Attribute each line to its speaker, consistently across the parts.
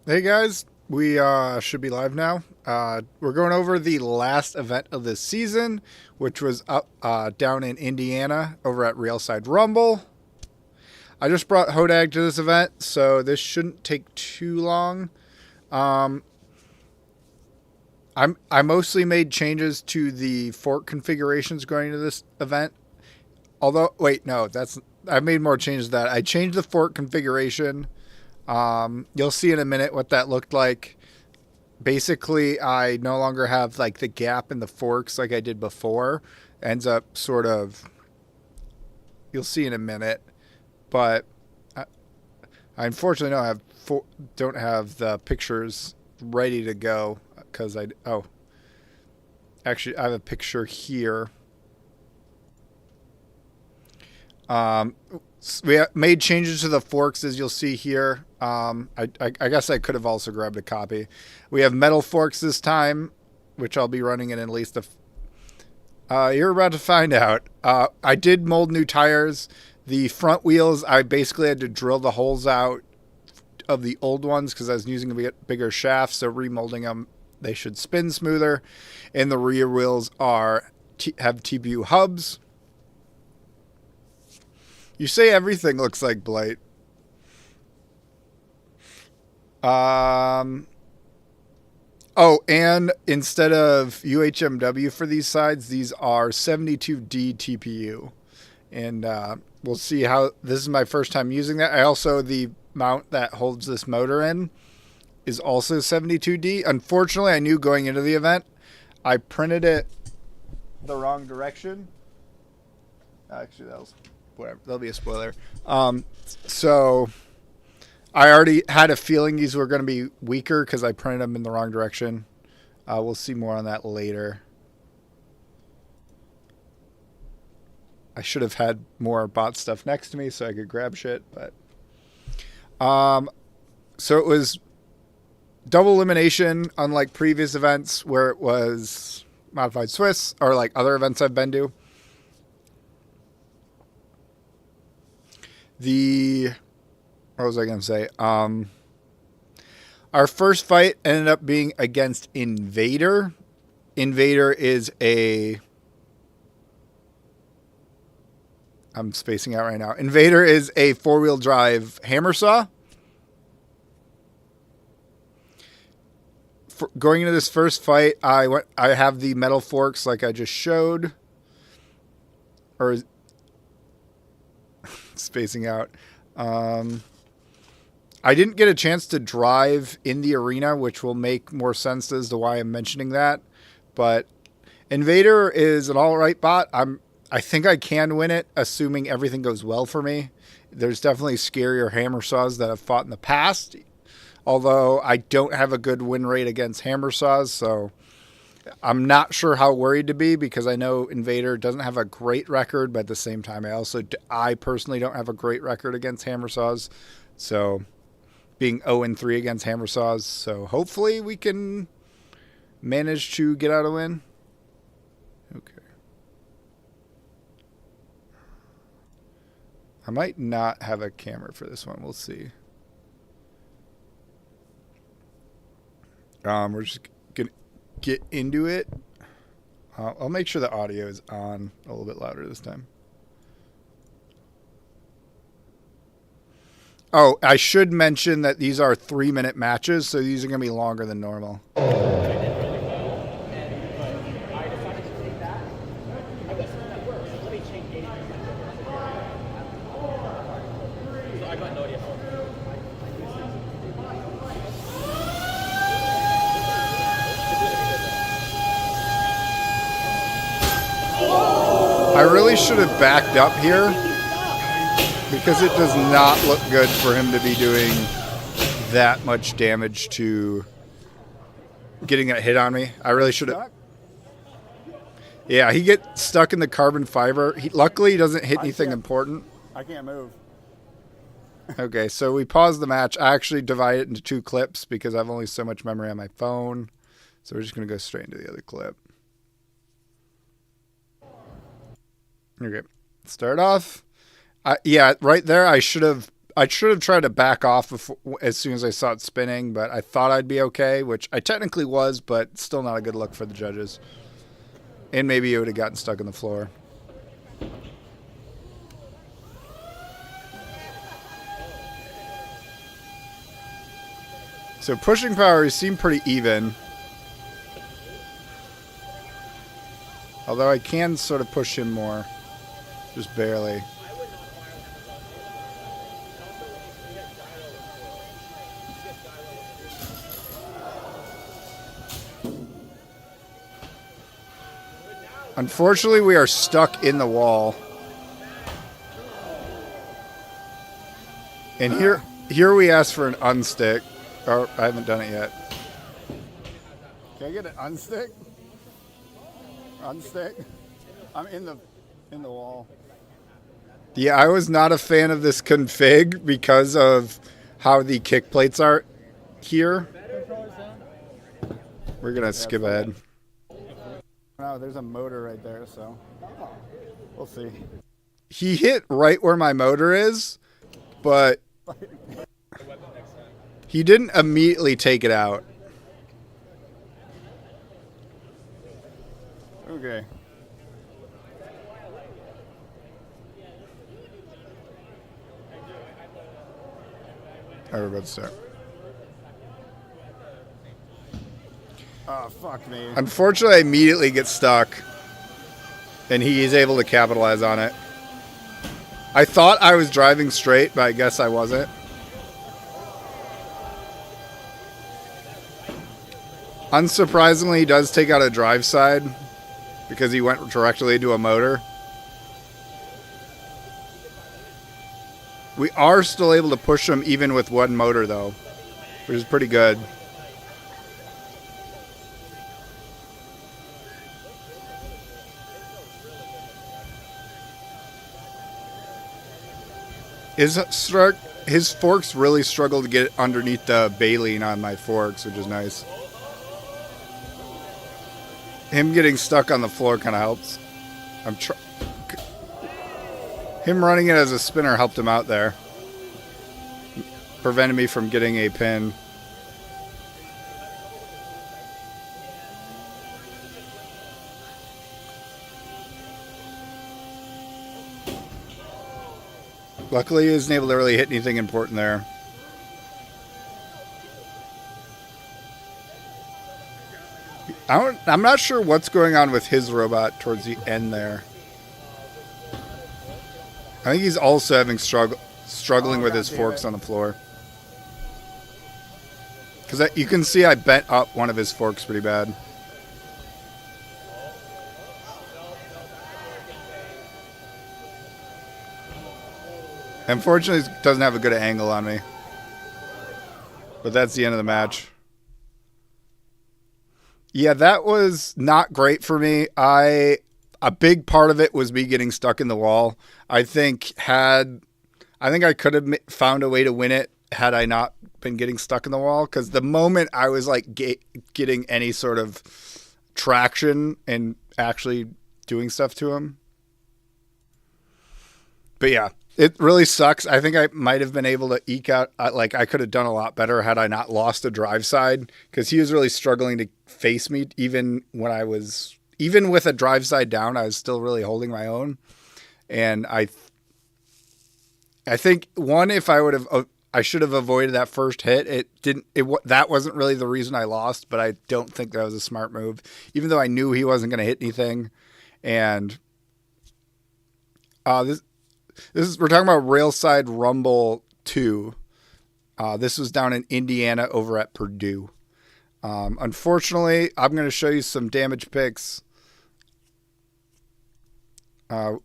Speaker 1: Hey guys, we should be live now. We're going over the last event of this season, which was up down in Indiana over at Railside Rumble. I just brought Hodag to this event, so this shouldn't take too long. Um, I mostly made changes to the fork configurations going to this event. Although, wait, no, I made more changes to that. I changed the fork configuration. You'll see in a minute what that looked like. Basically, I no longer have like the gap in the forks like I did before. Ends up sort of, you'll see in a minute, but I unfortunately don't have the pictures ready to go because actually I have a picture here. Um, we made changes to the forks as you'll see here. I guess I could have also grabbed a copy. We have metal forks this time, which I'll be running in at least you're about to find out. I did mold new tires. The front wheels, I basically had to drill the holes out of the old ones because I was using a bigger shaft, so remolding them, they should spin smoother. And the rear wheels have TPU hubs. You say everything looks like Blight. Oh, and instead of UHMW for these sides, these are 72D TPU. And we'll see how, this is my first time using that. The mount that holds this motor in is also 72D. Unfortunately, I knew going into the event, I printed it the wrong direction. Actually, whatever. That'll be a spoiler. So I already had a feeling these were going to be weaker because I printed them in the wrong direction. We'll see more on that later. I should have had more bot stuff next to me so I could grab shit, but so it was double elimination, unlike previous events where it was modified Swiss or like other events I've been to. What was I going to say? Our first fight ended up being against Invader. Invader is I'm spacing out right now. Invader is a four-wheel drive hammer saw. Going into this first fight, I have the metal forks like I just showed. Or spacing out. I didn't get a chance to drive in the arena, which will make more sense as to why I'm mentioning that. But Invader is an all right bot. I think I can win it, assuming everything goes well for me. There's definitely scarier hammer saws that I've fought in the past, although I don't have a good win rate against hammer saws, so I'm not sure how worried to be because I know Invader doesn't have a great record, but at the same time, I personally don't have a great record against hammer saws, so being 0-3 against hammer saws, so hopefully we can manage to get out a win. Okay. I might not have a camera for this one. We'll see. We're just gonna get into it. I'll make sure the audio is on a little bit louder this time. Oh, I should mention that these are 3-minute matches, so these are going to be longer than normal. I really should have backed up here because it does not look good for him to be doing that much damage to getting that hit on me. I really should have. Yeah, he gets stuck in the carbon fiber. Luckily, he doesn't hit anything important.
Speaker 2: I can't move.
Speaker 1: Okay, so we paused the match. I actually divided it into 2 clips because I have only so much memory on my phone. So we're just going to go straight into the other clip. Okay, start off. Yeah, right there, I should have I should have tried to back off as soon as I saw it spinning, but I thought I'd be okay, which I technically was, but still not a good look for the judges. And maybe it would have gotten stuck in the floor. So pushing power seemed pretty even. Although I can sort of push him more. Just barely. Unfortunately, we are stuck in the wall. And here we ask for an unstick. Oh, I haven't done it yet. Can I get an unstick? Unstick? I'm in the wall. Yeah, I was not a fan of this config because of how the kick plates are here. We're gonna skip ahead. Oh, there's a motor right there, so we'll see. He hit right where my motor is, but he didn't immediately take it out. Okay. All right, we're about to start. Oh, fuck me. Unfortunately, I immediately get stuck, and he is able to capitalize on it. I thought I was driving straight, but I guess I wasn't. Unsurprisingly, he does take out a drive side because he went directly into a motor. We are still able to push him even with one motor, though, which is pretty good. His forks really struggle to get underneath the baleen on my forks, which is nice. Him getting stuck on the floor kind of helps. Him running it as a spinner helped him out there. Prevented me from getting a pin. Luckily, he wasn't able to really hit anything important there. I'm not sure what's going on with his robot towards the end there. I think he's also having struggling with his forks on the floor. Because you can see I bent up one of his forks pretty bad. Unfortunately, he doesn't have a good angle on me. But that's the end of the match. Yeah, that was not great for me. A big part of it was me getting stuck in the wall. I think I could have found a way to win it had I not been getting stuck in the wall. Because the moment I was like getting any sort of traction and actually doing stuff to him. But yeah. It really sucks. I think I might have been able to eke out, I could have done a lot better had I not lost a drive side, because he was really struggling to face me even with a drive side down, I was still really holding my own. And I think if I should have avoided that first hit. That wasn't really the reason I lost, but I don't think that was a smart move, even though I knew he wasn't going to hit anything. And we're talking about Railside Rumble 2. This was down in Indiana over at Purdue. Unfortunately, I'm going to show you some damage picks. As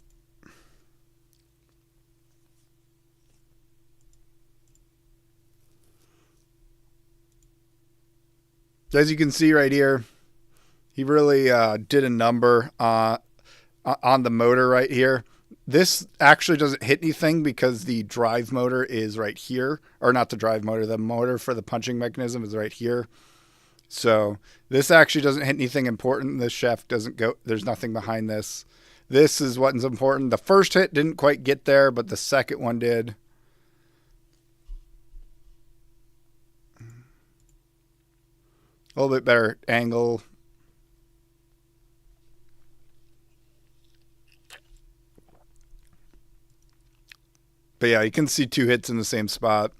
Speaker 1: you can see right here, he really did a number on the motor right here. This actually doesn't hit anything because the drive motor is right here. Or not the drive motor, the motor for the punching mechanism is right here. So this actually doesn't hit anything important. This shaft doesn't go, there's nothing behind this. This is what's important. The first hit didn't quite get there, but the second one did. A little bit better angle. But yeah, you can see 2 hits in the same spot.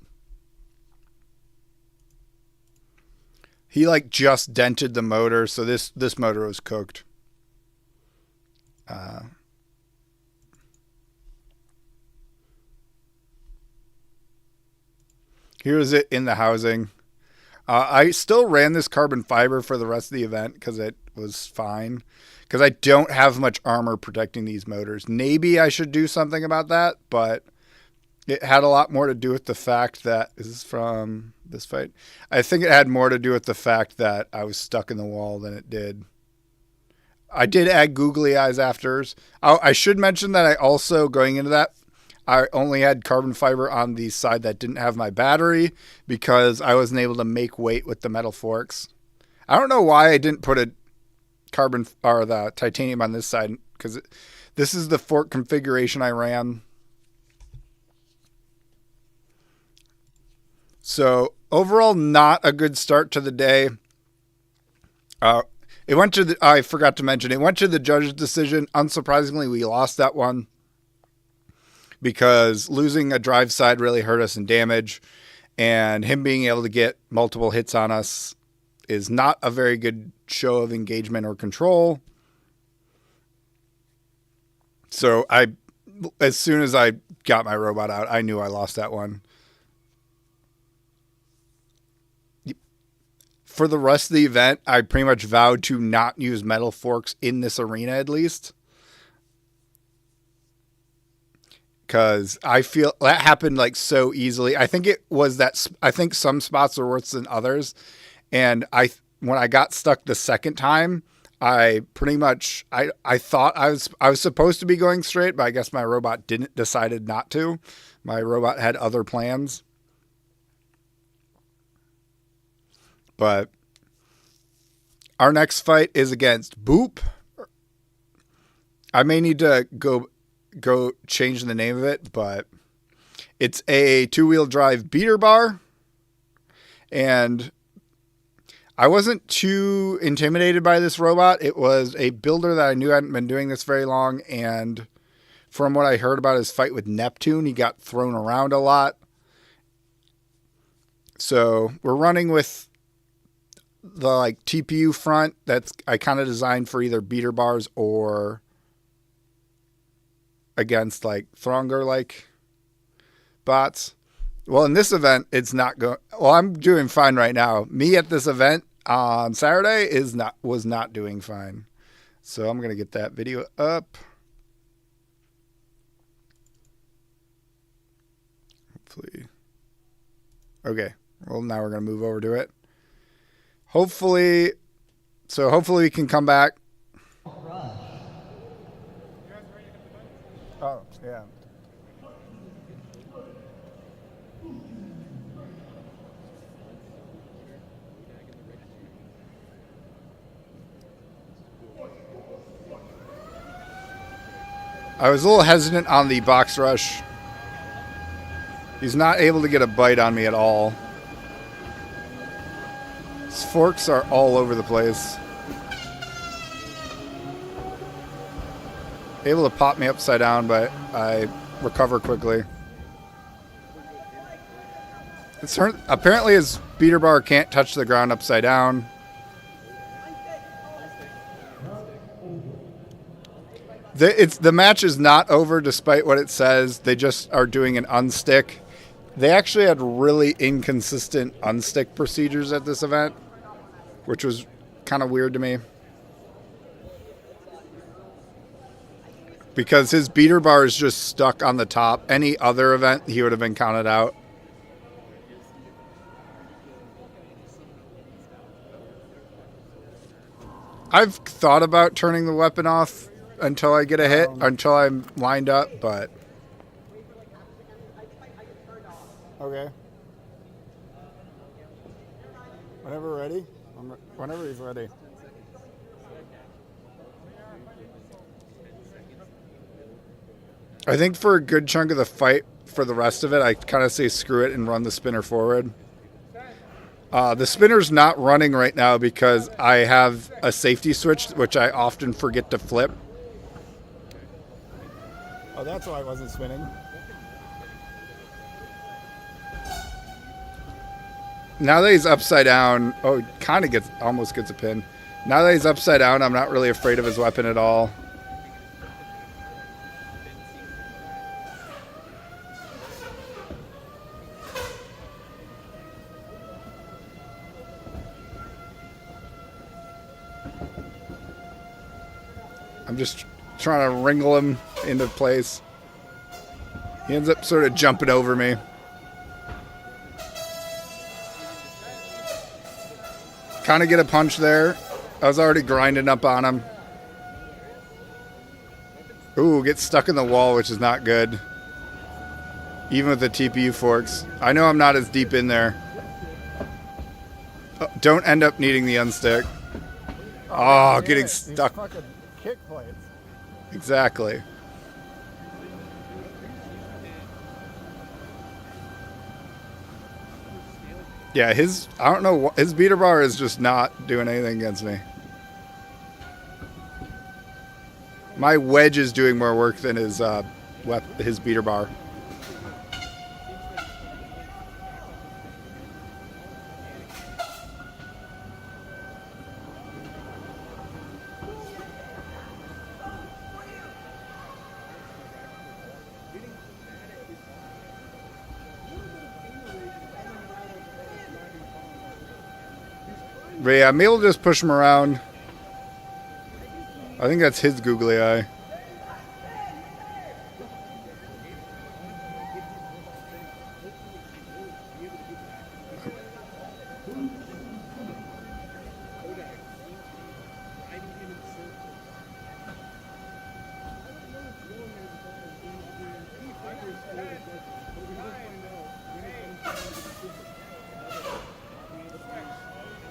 Speaker 1: He like just dented the motor, so this motor was cooked. Here's it in the housing. I still ran this carbon fiber for the rest of the event because it was fine. Because I don't have much armor protecting these motors. Maybe I should do something about that, but it had a lot more to do with the fact that, is this from this fight? I think it had more to do with the fact that I was stuck in the wall than it did. I did add googly eyes afters. I should mention that I also, going into that, I only had carbon fiber on the side that didn't have my battery because I wasn't able to make weight with the metal forks. I don't know why I didn't put a carbon or the titanium on this side because this is the fork configuration I ran. So overall, not a good start to the day. It went to I forgot to mention, it went to the judge's decision. Unsurprisingly, we lost that one because losing a drive side really hurt us in damage, and him being able to get multiple hits on us is not a very good show of engagement or control. So as soon as I got my robot out, I knew I lost that one. For the rest of the event, I pretty much vowed to not use metal forks in this arena, at least. Because I feel that happened like so easily. I think it was that, I think some spots are worse than others. And when I got stuck the second time, I pretty much, I thought I was supposed to be going straight, but I guess my robot decided not to. My robot had other plans. But our next fight is against Boop. I may need to go change the name of it, but it's a 2-wheel drive beater bar. And I wasn't too intimidated by this robot. It was a builder that I knew hadn't been doing this very long. And from what I heard about his fight with Neptune, he got thrown around a lot. So we're running with the like TPU front that's I kind of designed for either beater bars or against like Thronger like bots. Well, in this event, it's not going. Well, I'm doing fine right now. Me at this event on Saturday was not doing fine. So I'm gonna get that video up. Hopefully. Okay. Well, now we're gonna move over to it. Hopefully we can come back. Oh, yeah. I was a little hesitant on the box rush. He's not able to get a bite on me at all. His forks are all over the place. Able to pop me upside down, but I recover quickly. Apparently his beater bar can't touch the ground upside down. The match is not over despite what it says. They just are doing an unstick. They actually had really inconsistent unstick procedures at this event, which was kind of weird to me. Because his beater bar is just stuck on the top. Any other event, he would have been counted out. I've thought about turning the weapon off until I get a hit, until I'm lined up, but... Okay. Whenever ready? Whenever he's ready. I think for a good chunk of the fight, for the rest of it, I kind of say screw it and run the spinner forward. The spinner's not running right now because I have a safety switch, which I often forget to flip. Oh, that's why I wasn't spinning. Now that he's upside down, oh, kind of almost gets a pin. Now that he's upside down, I'm not really afraid of his weapon at all. I'm just trying to wrangle him into place. He ends up sort of jumping over me. Kind of get a punch there. I was already grinding up on him. Ooh, gets stuck in the wall, which is not good. Even with the TPU forks. I know I'm not as deep in there. Oh, don't end up needing the unstick. Oh, getting stuck. Kick plates. Exactly. Yeah, I don't know, his beater bar is just not doing anything against me. My wedge is doing more work than his beater bar. But yeah, I'm able to just push him around. I think that's his googly eye.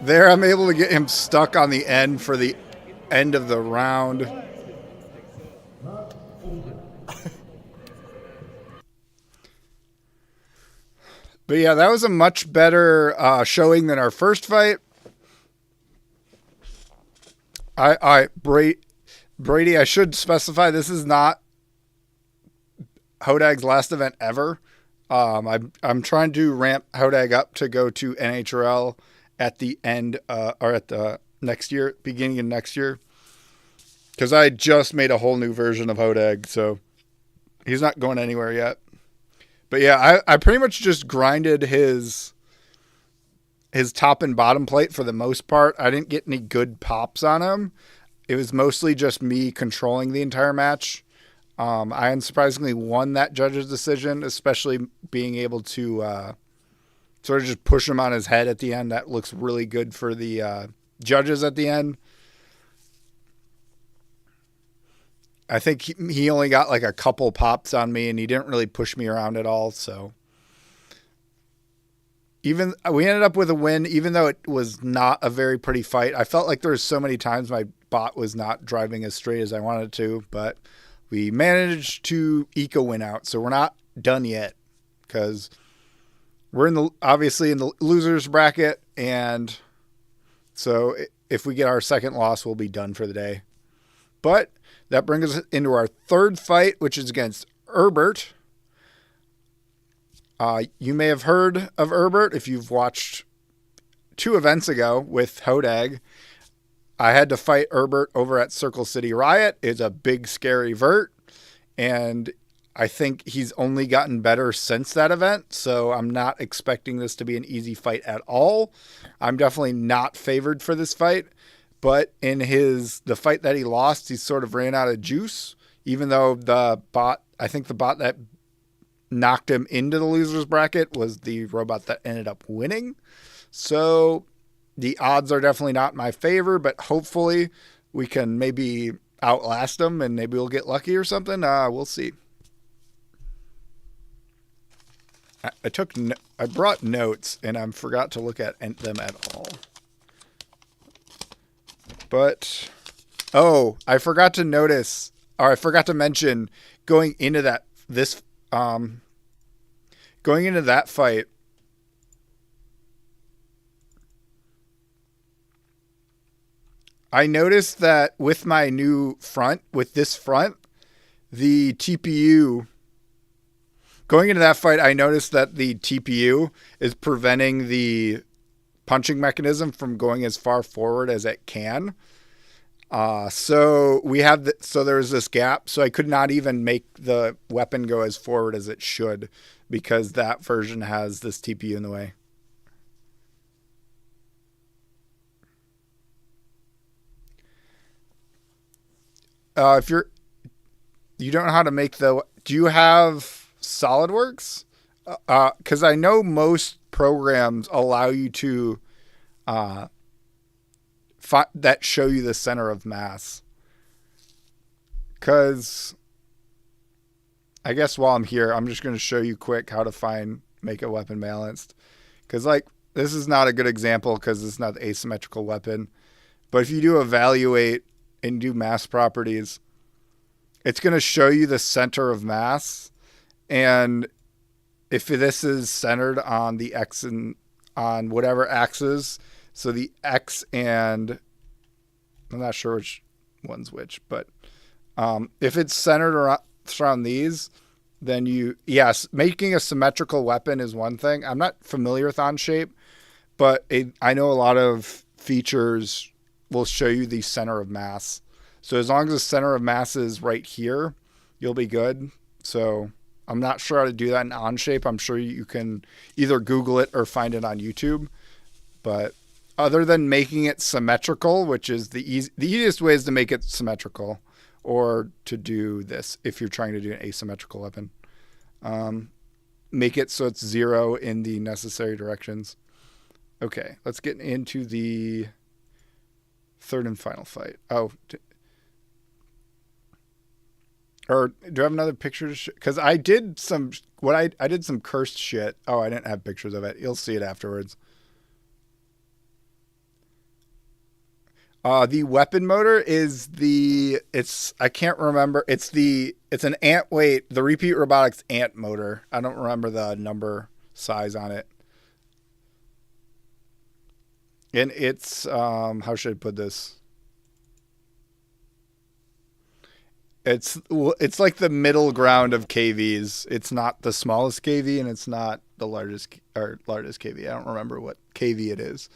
Speaker 1: There, I'm able to get him stuck on the end for the end of the round. But yeah, that was a much better showing than our first fight. Brady, I should specify this is not Hodag's last event ever. I'm trying to ramp Hodag up to go to NHRL at the end or at the next year, beginning of next year, because I just made a whole new version of Hodag, so he's not going anywhere yet. But yeah, I pretty much just grinded his top and bottom plate for the most part. I didn't get any good pops on him. It was mostly just me controlling the entire match. I unsurprisingly won that judge's decision, especially being able to sort of just push him on his head at the end. That looks really good for the judges at the end. I think he only got like a couple pops on me, and he didn't really push me around at all. So we ended up with a win, even though it was not a very pretty fight. I felt like there was so many times my bot was not driving as straight as I wanted to, but we managed to eke a win out. So we're not done yet, because we're obviously in the losers bracket, and so if we get our second loss, we'll be done for the day. But that brings us into our third fight, which is against Herbert. You may have heard of Herbert if you've watched 2 events ago with Hodag. I had to fight Herbert over at Circle City Riot. It's a big, scary vert, and I think he's only gotten better since that event, so I'm not expecting this to be an easy fight at all. I'm definitely not favored for this fight. But in the fight that he lost, he sort of ran out of juice, even though I think the bot that knocked him into the losers bracket was the robot that ended up winning. So the odds are definitely not in my favor, but hopefully we can maybe outlast him and maybe we'll get lucky or something. We'll see. I brought notes and I forgot to look at them at all. But, I forgot to notice, or I forgot to mention, going into that fight, I noticed that with my new front, with this front, the TPU, going into that fight, I noticed that the TPU is preventing the punching mechanism from going as far forward as it can. So we have so there's this gap. So I could not even make the weapon go as forward as it should because that version has this TPU in the way. If you don't know how to make do you have SolidWorks? Because I know most programs allow you to that show you the center of mass. Because I guess while I'm here, I'm just going to show you quick how to make a weapon balanced. Because like this is not a good example because it's not the asymmetrical weapon. But if you do evaluate and do mass properties, it's going to show you the center of mass. And if this is centered on the X and on whatever axis, so the X and I'm not sure which one's which, but if it's centered around these, then yes, making a symmetrical weapon is one thing. I'm not familiar with Onshape, but I know a lot of features will show you the center of mass. So as long as the center of mass is right here, you'll be good. So I'm not sure how to do that in Onshape. I'm sure you can either Google it or find it on YouTube. But other than making it symmetrical, which is the easiest way is to make it symmetrical, or to do this if you're trying to do an asymmetrical weapon. Make it so it's 0 in the necessary directions. Okay, let's get into the third and final fight. Or do I have another picture? Because I did some I did some cursed shit. Oh, I didn't have pictures of it. You'll see it afterwards. The weapon motor is I can't remember. It's an ant weight, the Repeat Robotics ant motor. I don't remember the number size on it. And it's, how should I put this? It's like the middle ground of KVs. It's not the smallest KV and it's not the largest KV. I don't remember what KV it is.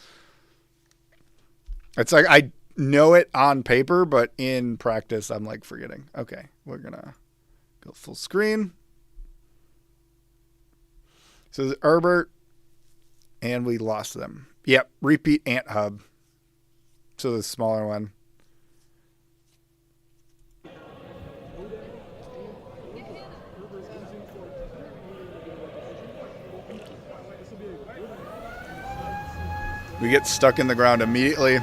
Speaker 1: It's like I know it on paper, but in practice, I'm like forgetting. Okay, we're going to go full screen. So the Herbert, and we lost them. Yep, Repeat Ant Hub. So the smaller one. We get stuck in the ground immediately.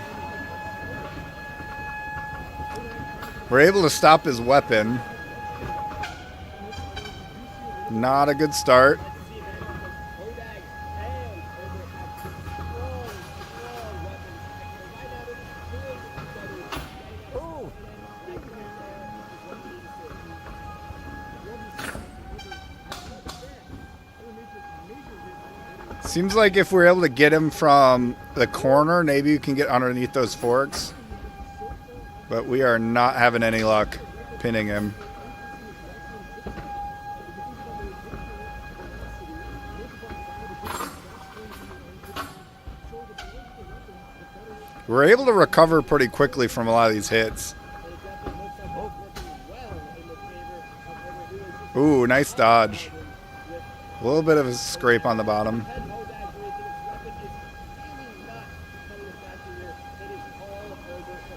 Speaker 1: We're able to stop his weapon. Not a good start. Seems like if we're able to get him from the corner, maybe we can get underneath those forks. But we are not having any luck pinning him. We're able to recover pretty quickly from a lot of these hits. Ooh, nice dodge. A little bit of a scrape on the bottom.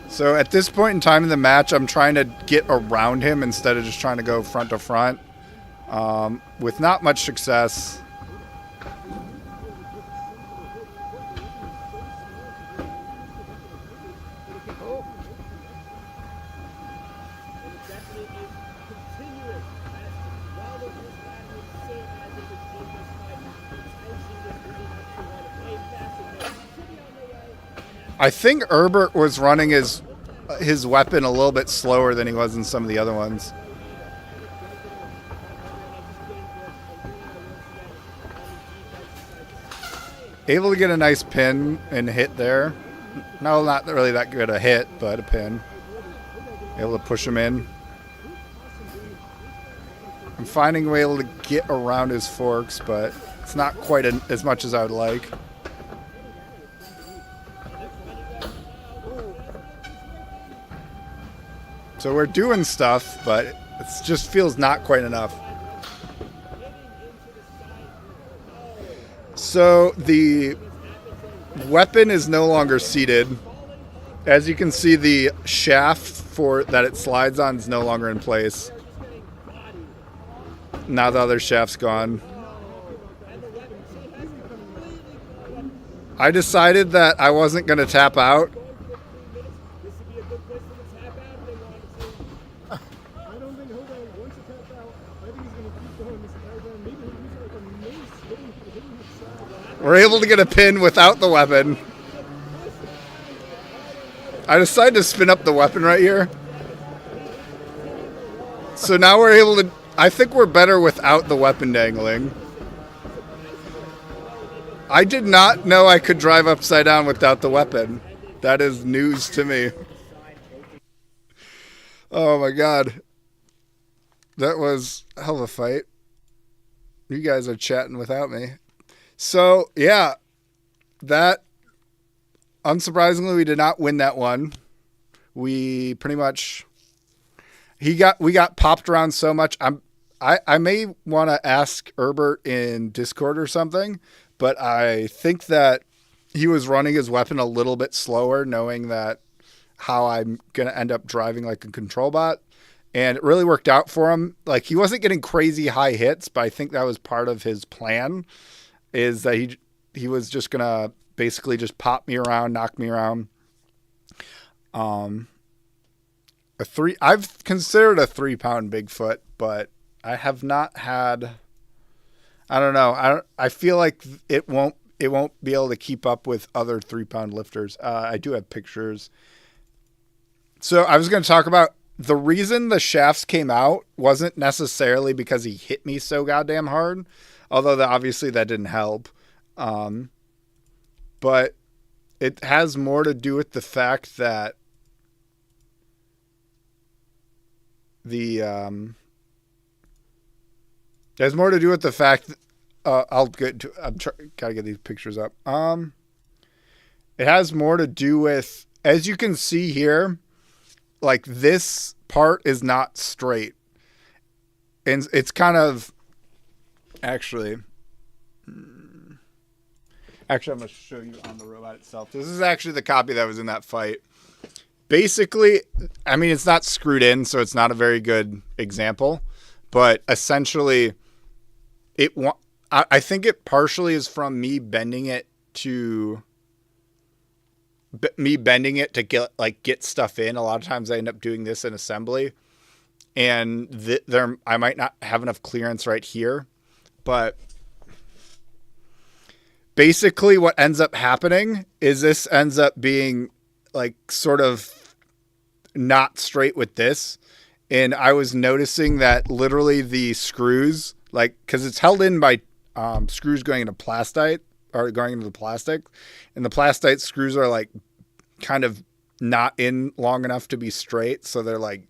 Speaker 1: So at this point in time in the match, I'm trying to get around him instead of just trying to go front to front. With not much success. I think Herbert was running his weapon a little bit slower than he was in some of the other ones. Able to get a nice pin and hit there. No, not really that good a hit, but a pin. Able to push him in. I'm finding a way able to get around his forks, but it's not quite as much as I would like. So we're doing stuff, but it just feels not quite enough. So the weapon is no longer seated. As you can see, the shaft for that it slides on is no longer in place. Now the other shaft's gone. I decided that I wasn't going to tap out.
Speaker 2: I don't think Hodag wants to tap out. I think he's going to keep going this entire time. Maybe he'll use like a mace hitting his side.
Speaker 1: We're able to get a pin without the weapon. I decided to spin up the weapon right here. So now we're able to... I think we're better without the weapon dangling. I did not know I could drive upside down without the weapon. That is news to me. Oh my god. That was a hell of a fight. You guys are chatting without me. So, yeah. That, unsurprisingly, we did not win that one. We pretty much... we got popped around so much. I may want to ask Herbert in Discord or something, but I think that he was running his weapon a little bit slower, knowing that how I'm going to end up driving like a control bot. And it really worked out for him. Like, he wasn't getting crazy high hits, but I think that was part of his plan, is that he was just going to basically just pop me around, knock me around. I've considered a 3-pound Bigfoot, but I have not had, I don't know. I feel like it won't be able to keep up with other 3-pound lifters. I do have pictures. So I was going to talk about the reason the shafts came out wasn't necessarily because he hit me so goddamn hard, although obviously that didn't help. But it has more to do with the fact that gotta get these pictures up. It has more to do with, as you can see here, like this part is not straight, and it's kind of actually I'm going to show you on the robot itself. This is actually the copy that was in that fight. Basically, I mean, it's not screwed in, so it's not a very good example. But essentially, I think it partially is from me bending it to get stuff in. A lot of times I end up doing this in assembly, and I might not have enough clearance right here. But basically, what ends up happening is this ends up being like sort of not straight with this. And I was noticing that literally the screws, like, cause it's held in by screws going into plastite or going into the plastic, and the plastite screws are like kind of not in long enough to be straight. So they're like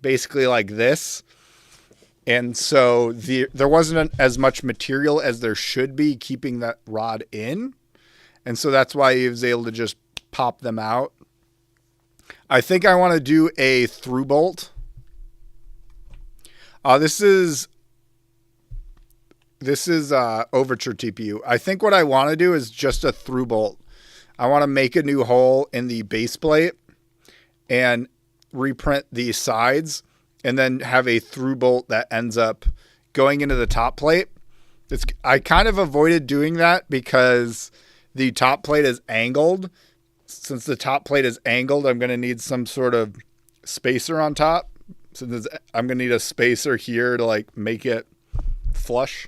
Speaker 1: basically like this. And so there wasn't as much material as there should be keeping that rod in. And so that's why he was able to just pop them out. I think I want to do a through bolt. This is Overture TPU. I think what I want to do is just a through bolt. I want to make a new hole in the base plate and reprint the sides, and then have a through bolt that ends up going into the top plate. I kind of avoided doing that because the top plate is angled. Since the top plate is angled, I'm going to need some sort of spacer on top. So I'm going to need a spacer here to like make it flush.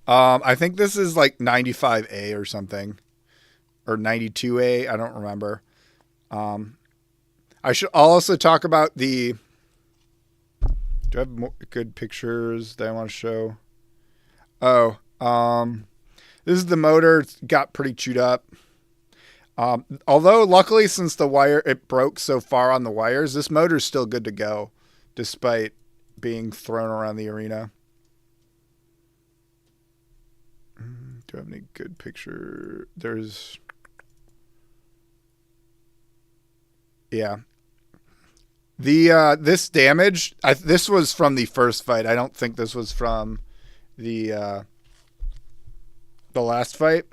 Speaker 1: I think this is like 95A or something, or 92A. I don't remember. I should also talk about do I have more good pictures that I want to show? Oh, this is the motor. It's got pretty chewed up. Although luckily, since it broke so far on the wires, this motor's still good to go, despite being thrown around the arena. Do I have any good picture? Yeah. This damage, this was from the first fight. I don't think this was from the last fight.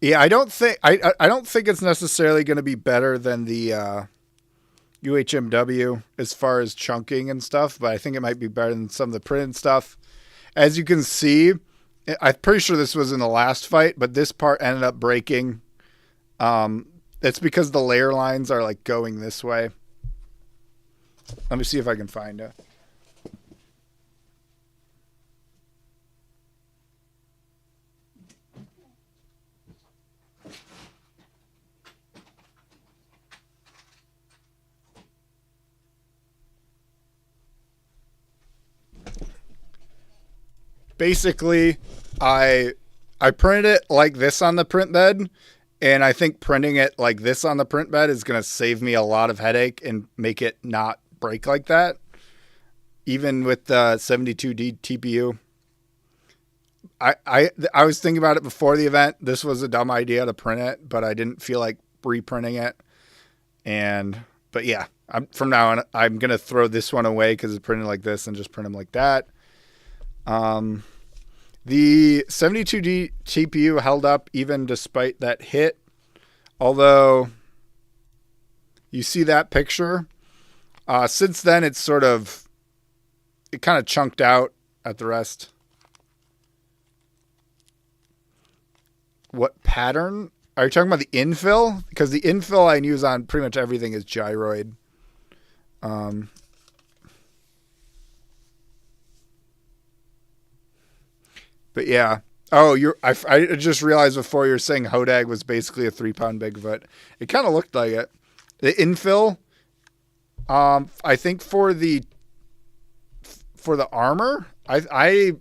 Speaker 1: Yeah, I don't think it's necessarily going to be better than the UHMW as far as chunking and stuff, but I think it might be better than some of the printed stuff. As you can see, I'm pretty sure this was in the last fight, but this part ended up breaking. It's because the layer lines are like going this way. Let me see if I can find it. Basically, I printed it like this on the print bed, and I think printing it like this on the print bed is going to save me a lot of headache and make it not break like that. Even with the 72D TPU. I was thinking about it before the event. This was a dumb idea to print it, but I didn't feel like reprinting it. But yeah, from now on, I'm going to throw this one away because it's printed like this and just print them like that. The 72D TPU held up even despite that hit. Although you see that picture, since then it kind of chunked out at the rest. What pattern? Are you talking about the infill? Because the infill I use on pretty much everything is gyroid. But yeah. Oh, I just realized before you were saying Hodag was basically a 3-pound Bigfoot. It kind of looked like it. The infill, I think for the armor, I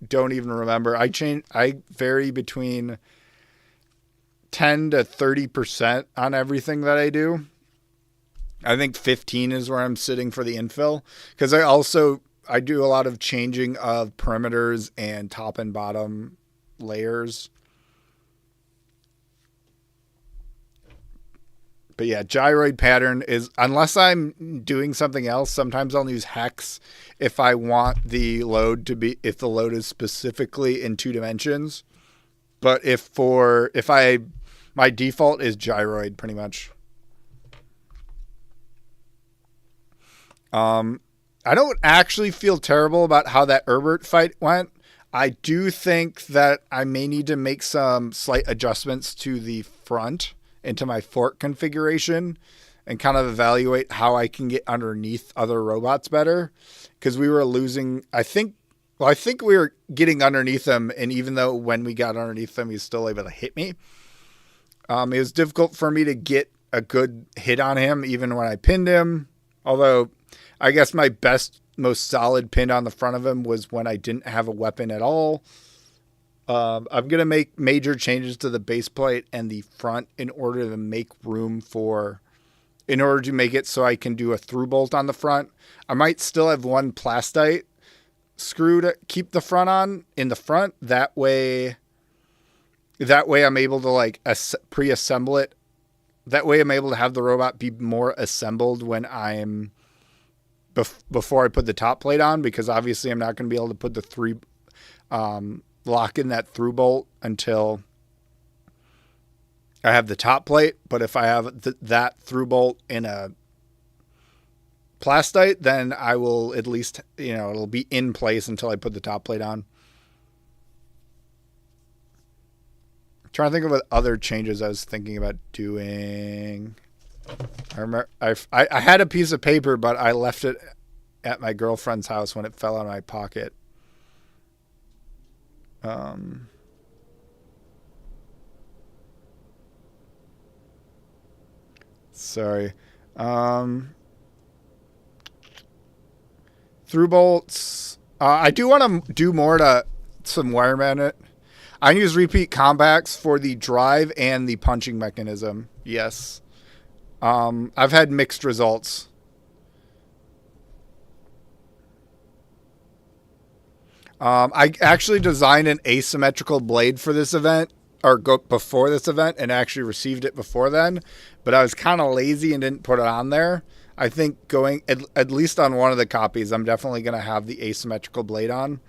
Speaker 1: don't even remember. I vary between 10 to 30% on everything that I do. I think 15 is where I'm sitting for the infill, because I do a lot of changing of perimeters and top and bottom layers. But yeah, gyroid pattern is, unless I'm doing something else, sometimes I'll use hex if I want if the load is specifically in 2 dimensions. But my default is gyroid pretty much. I don't actually feel terrible about how that Herbert fight went. I do think that I may need to make some slight adjustments to the front into my fork configuration and kind of evaluate how I can get underneath other robots better. Because we were losing, I think we were getting underneath him, and even though when we got underneath him, he's still able to hit me. It was difficult for me to get a good hit on him, even when I pinned him. Although, I guess my most solid pin on the front of him was when I didn't have a weapon at all. I'm going to make major changes to the base plate and the front in order to make it so I can do a through bolt on the front. I might still have one plastite screw to keep the front on in the front. That way I'm able to pre-assemble it. That way I'm able to have the robot be more assembled when I'm before I put the top plate on, because obviously I'm not going to be able to put the lock in that through bolt until I have the top plate. But if I have that through bolt in a plastite, then I will at least, it'll be in place until I put the top plate on. I'm trying to think of what other changes I was thinking about doing. I remember I had a piece of paper, but I left it at my girlfriend's house when it fell out of my pocket. Sorry. Through bolts. I do want to do more to some wireman in it. I use repeat compacts for the drive and the punching mechanism. Yes. I've had mixed results. I actually designed an asymmetrical blade for this event, or before this event, and actually received it before then. But I was kind of lazy and didn't put it on there. I think going at least on one of the copies, I'm definitely going to have the asymmetrical blade on.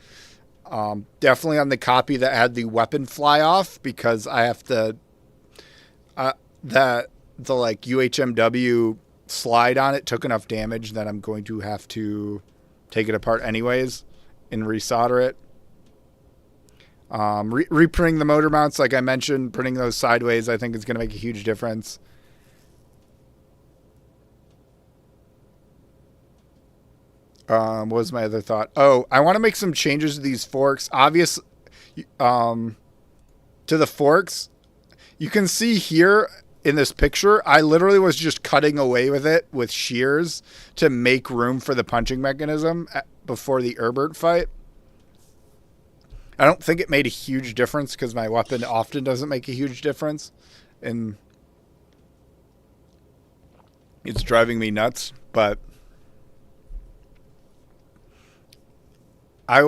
Speaker 1: Definitely on the copy that had the weapon fly off, because I have to the like UHMW slide on it took enough damage that I'm going to have to take it apart anyways and resolder it. Reprinting the motor mounts, like I mentioned, printing those sideways, I think is going to make a huge difference. What was my other thought? Oh, I want to make some changes to these forks. Obvious, to the forks. You can see here in this picture, I literally was just cutting away with it with shears to make room for the punching mechanism before the Herbert fight. I don't think it made a huge difference because my weapon often doesn't make a huge difference. And it's driving me nuts, but I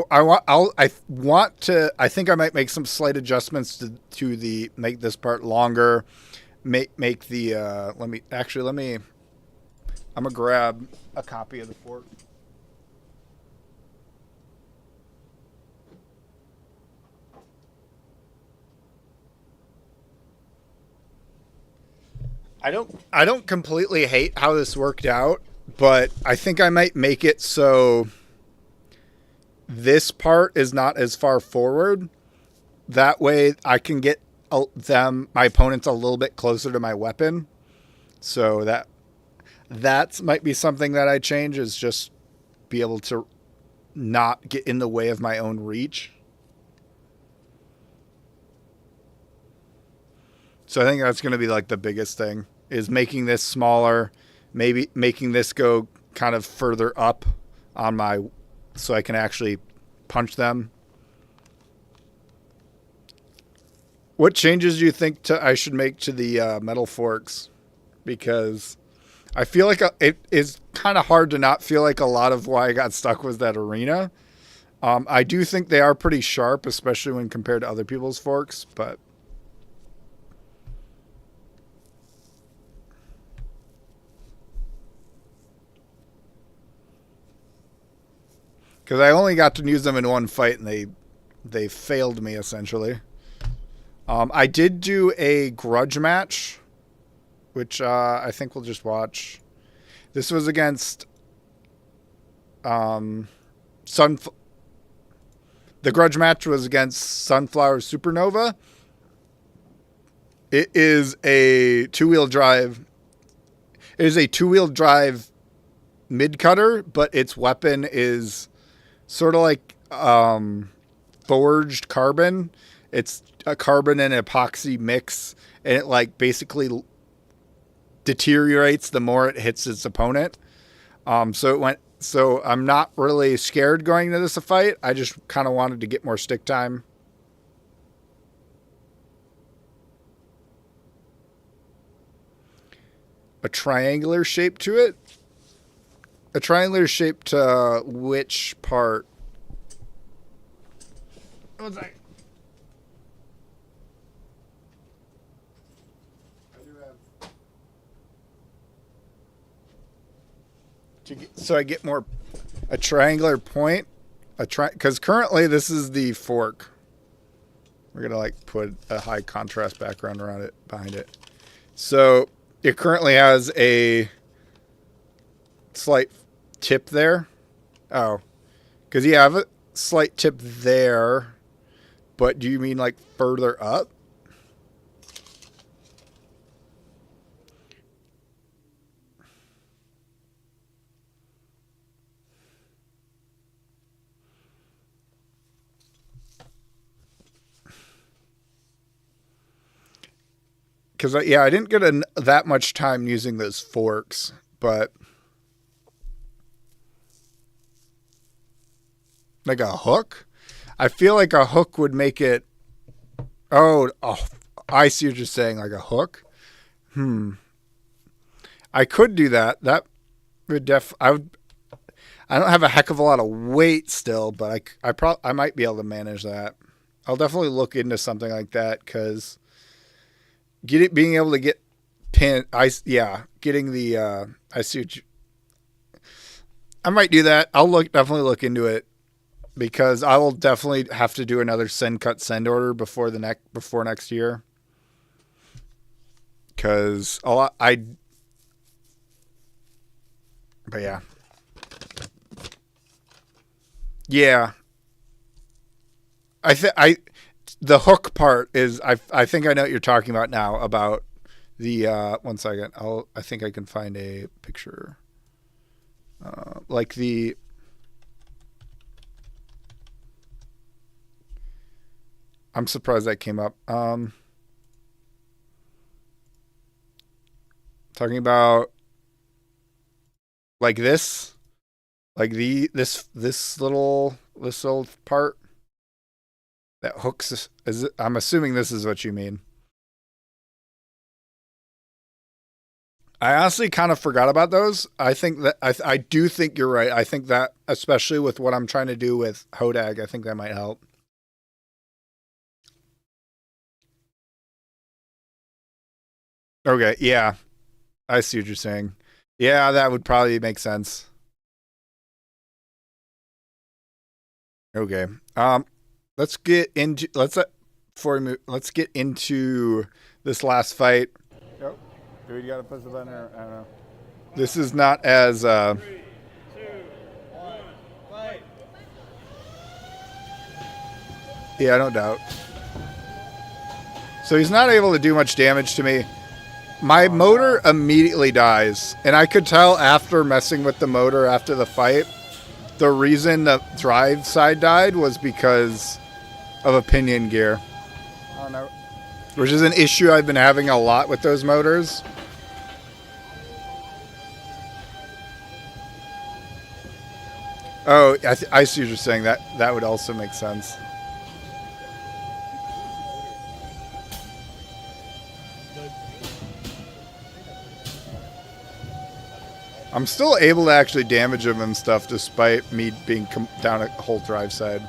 Speaker 1: think I might make some slight adjustments to the make this part longer, make the let me I'm gonna grab a copy of the fork. I don't completely hate how this worked out, but I think I might make it so this part is not as far forward. That way I can get my opponents a little bit closer to my weapon. So that might be something that I change, is just be able to not get in the way of my own reach. So I think that's going to be like the biggest thing, is making this smaller, maybe making this go kind of further up on my, so I can actually punch them. What changes do you think I should make to the metal forks? Because I feel like it is kind of hard to not feel like a lot of why I got stuck was that arena. I do think they are pretty sharp, especially when compared to other people's forks, but because I only got to use them in one fight, and they failed me essentially. I did do a grudge match, which I think we'll just watch. This was against the grudge match was against Sunflower Supernova. It is a two-wheel drive. It is a two-wheel drive mid-cutter, but its weapon is sort of like forged carbon. It's a carbon and epoxy mix, and it like basically deteriorates the more it hits its opponent. So I'm not really scared going into this fight. I just kind of wanted to get more stick time. A triangular shape to it. A triangular shape to which part? What was that? I do have. So I get more a triangular point, because currently this is the fork. We're gonna like put a high contrast background around it, behind it. So it currently has a slight tip there. Oh, because you have a slight tip there, but do you mean like further up? Because I didn't get that much time using those forks, but like a hook. I feel like a hook would make it. Oh, I see what you're saying. Like a hook. I could do that. That would I would. I don't have a heck of a lot of weight still, but I might be able to manage that. I'll definitely look into something like that because being able to get pin. Getting the. I see what you. I might do that. I'll definitely look into it because I will definitely have to do another send cut send order before next year. Because but yeah. Yeah. The hook part is I think I know what you're talking about now about the 1 second. I think I can find a picture. Like I'm surprised that came up. Talking about like this. Like this little part that hooks I'm assuming this is what you mean. I honestly kind of forgot about those. I think that I do think you're right. I think that especially with what I'm trying to do with Hodag, I think that might help. Okay, yeah. I see what you're saying. Yeah, that would probably make sense. Okay. Let's get into this last fight. Yep. Do we gotta push the button or I don't know. This is not as 3, 2, 1, fight. Yeah, I don't doubt. So he's not able to do much damage to me. My motor immediately dies, and I could tell after messing with the motor after the fight, the reason the drive side died was because of a pinion gear. Oh no. Which is an issue I've been having a lot with those motors. Oh, I see what you're saying. That would also make sense. I'm still able to actually damage him and stuff despite me being down a whole drive side.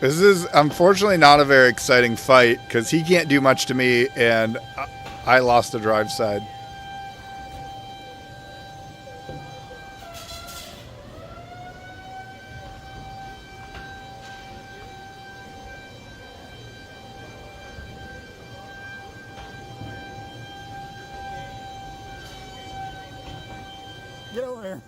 Speaker 1: This is unfortunately not a very exciting fight because he can't do much to me and I lost the drive side. Get over here.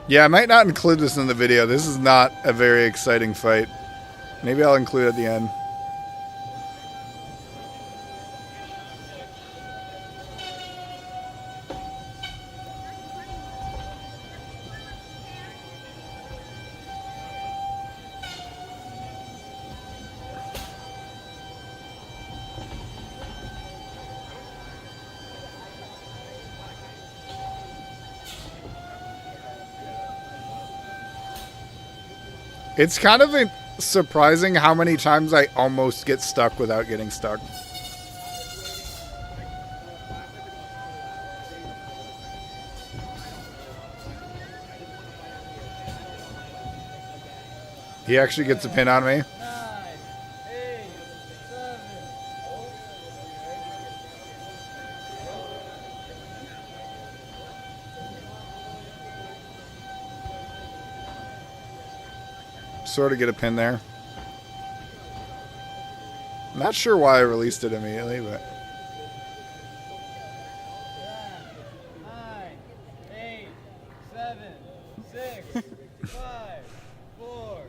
Speaker 1: Yeah, I might not include this in the video. This is not a very exciting fight. Maybe I'll include it at the end. It's kind of surprising how many times I almost get stuck without getting stuck. He actually gets a pin on me. 9, 8, 7. Sort of get a pin there. I'm not sure why I released it immediately, but. 9, 8, 7, 6, 5, 4.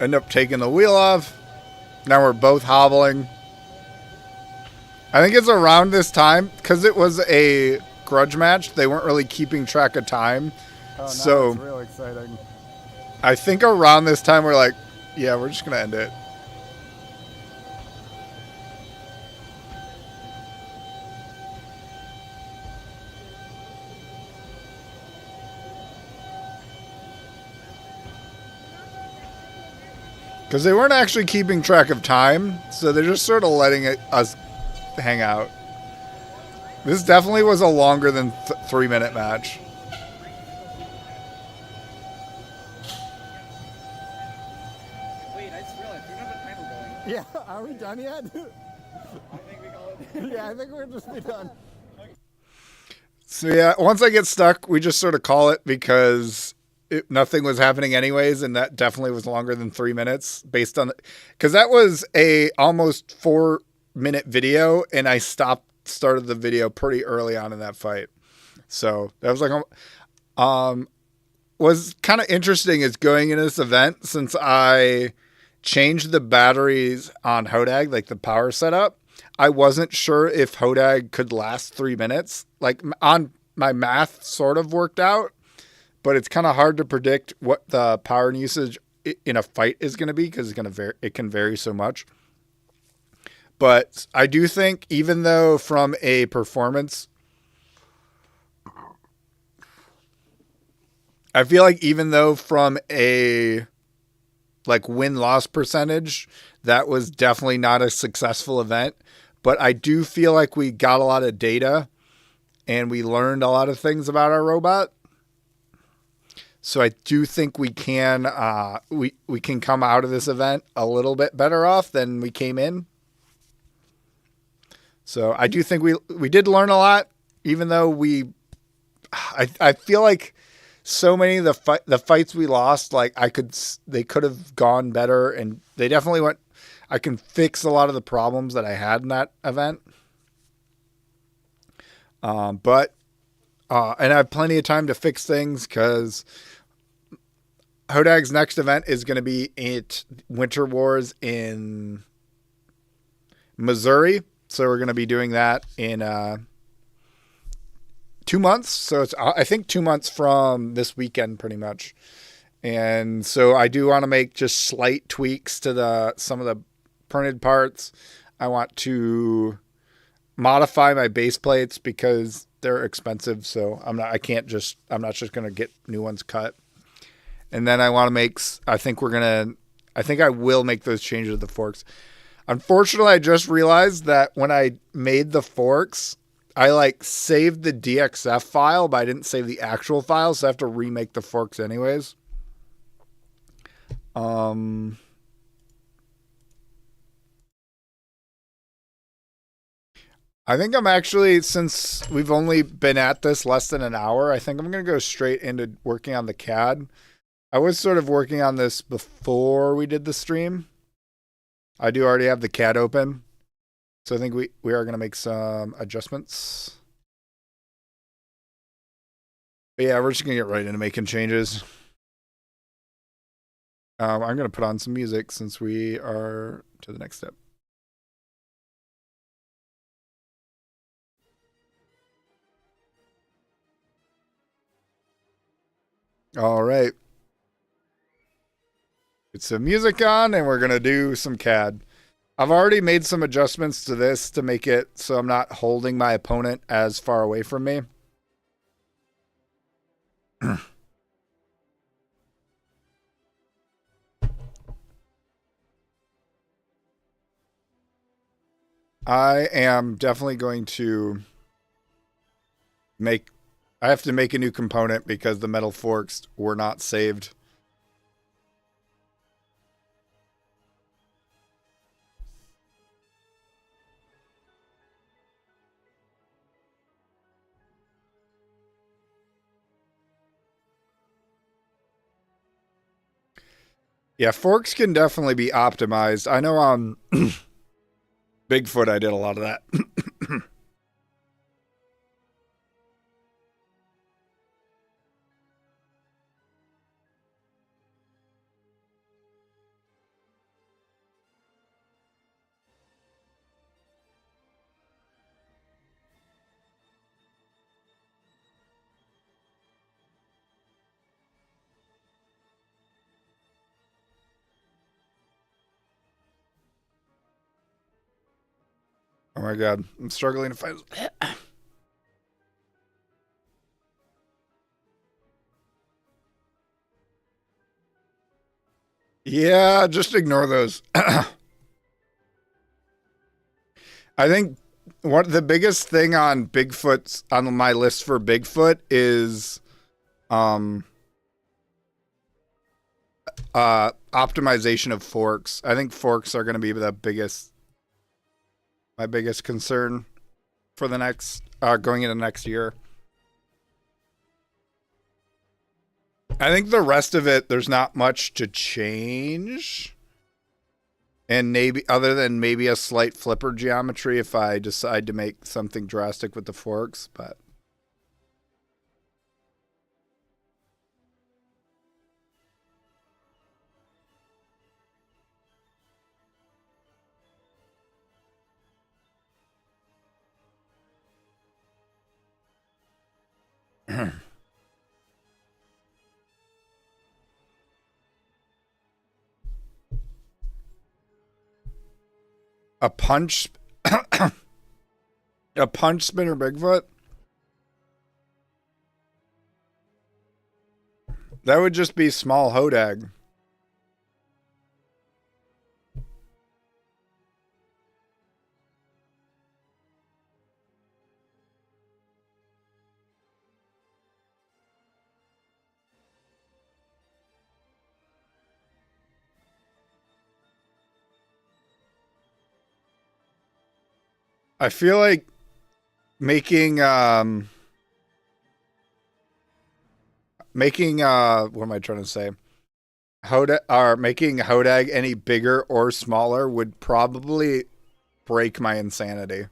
Speaker 1: End up taking the wheel off. Now we're both hobbling. I think it's around this time because it was a grudge match. They weren't really keeping track of time.
Speaker 2: Oh, now
Speaker 1: So
Speaker 2: it's real exciting.
Speaker 1: I think around this time we're like, yeah, we're just going to end it. Because they weren't actually keeping track of time, so they're just sort of letting us hang out. This definitely was a longer than 3-minute match.
Speaker 3: Wait, I just realized we don't have a timer going.
Speaker 2: Yeah, are we done yet?
Speaker 3: I think we call it.
Speaker 2: Yeah, I think we're just be done.
Speaker 1: So yeah, once I get stuck, we just sort of call it because nothing was happening anyways, and that definitely was longer than 3 minutes based on because that was a almost 4-minute video, and I started the video pretty early on in that fight. So that was like was kind of interesting is going into this event since I changed the batteries on Hodag, like the power setup. I wasn't sure if Hodag could last 3 minutes. Like on my math sort of worked out, but it's kind of hard to predict what the power usage in a fight is going to be because it can vary so much. But I do think even though from a performance, I feel like even though from a like win-loss percentage, that was definitely not a successful event. But I do feel like we got a lot of data and we learned a lot of things about our robot. So I do think we can we can come out of this event a little bit better off than we came in. So I do think we did learn a lot, even though I feel like so many of the fights we lost, like they could have gone better, and they definitely went. I can fix a lot of the problems that I had in that event. And I have plenty of time to fix things because Hodag's next event is going to be at Winter Wars in Missouri. So we're going to be doing that in 2 months. So it's, I think 2 months from this weekend, pretty much. And so I do want to make just slight tweaks to some of the printed parts. I want to modify my base plates because they're expensive. So I'm not just going to get new ones cut. And then I want to I think I will make those changes to the forks. Unfortunately, I just realized that when I made the forks, I saved the DXF file, but I didn't save the actual file. So I have to remake the forks anyways. I think I'm actually, since we've only been at this less than an hour, I think I'm going to go straight into working on the CAD. I was sort of working on this before we did the stream. I do already have the CAD open. So I think we are going to make some adjustments. But yeah, we're just going to get right into making changes. I'm going to put on some music since we are to the next step. All right. It's some music on and we're going to do some CAD. I've already made some adjustments to this to make it so I'm not holding my opponent as far away from me. I am definitely going to I have to make a new component because the metal forks were not saved. Yeah, forks can definitely be optimized. I know on Bigfoot I did a lot of that. Oh my god, I'm struggling to find. Yeah, just ignore those. I think the biggest thing on Bigfoot's on my list for Bigfoot is um optimization of forks. I think forks are going to be my biggest concern for the next going into next year. I think the rest of it, there's not much to change. And maybe, other than maybe a slight flipper geometry if I decide to make something drastic with the forks, but. A punch a punch spinner Bigfoot? That would just be small Hodag. I feel like making what am I trying to say? Making Hodag any bigger or smaller would probably break my insanity.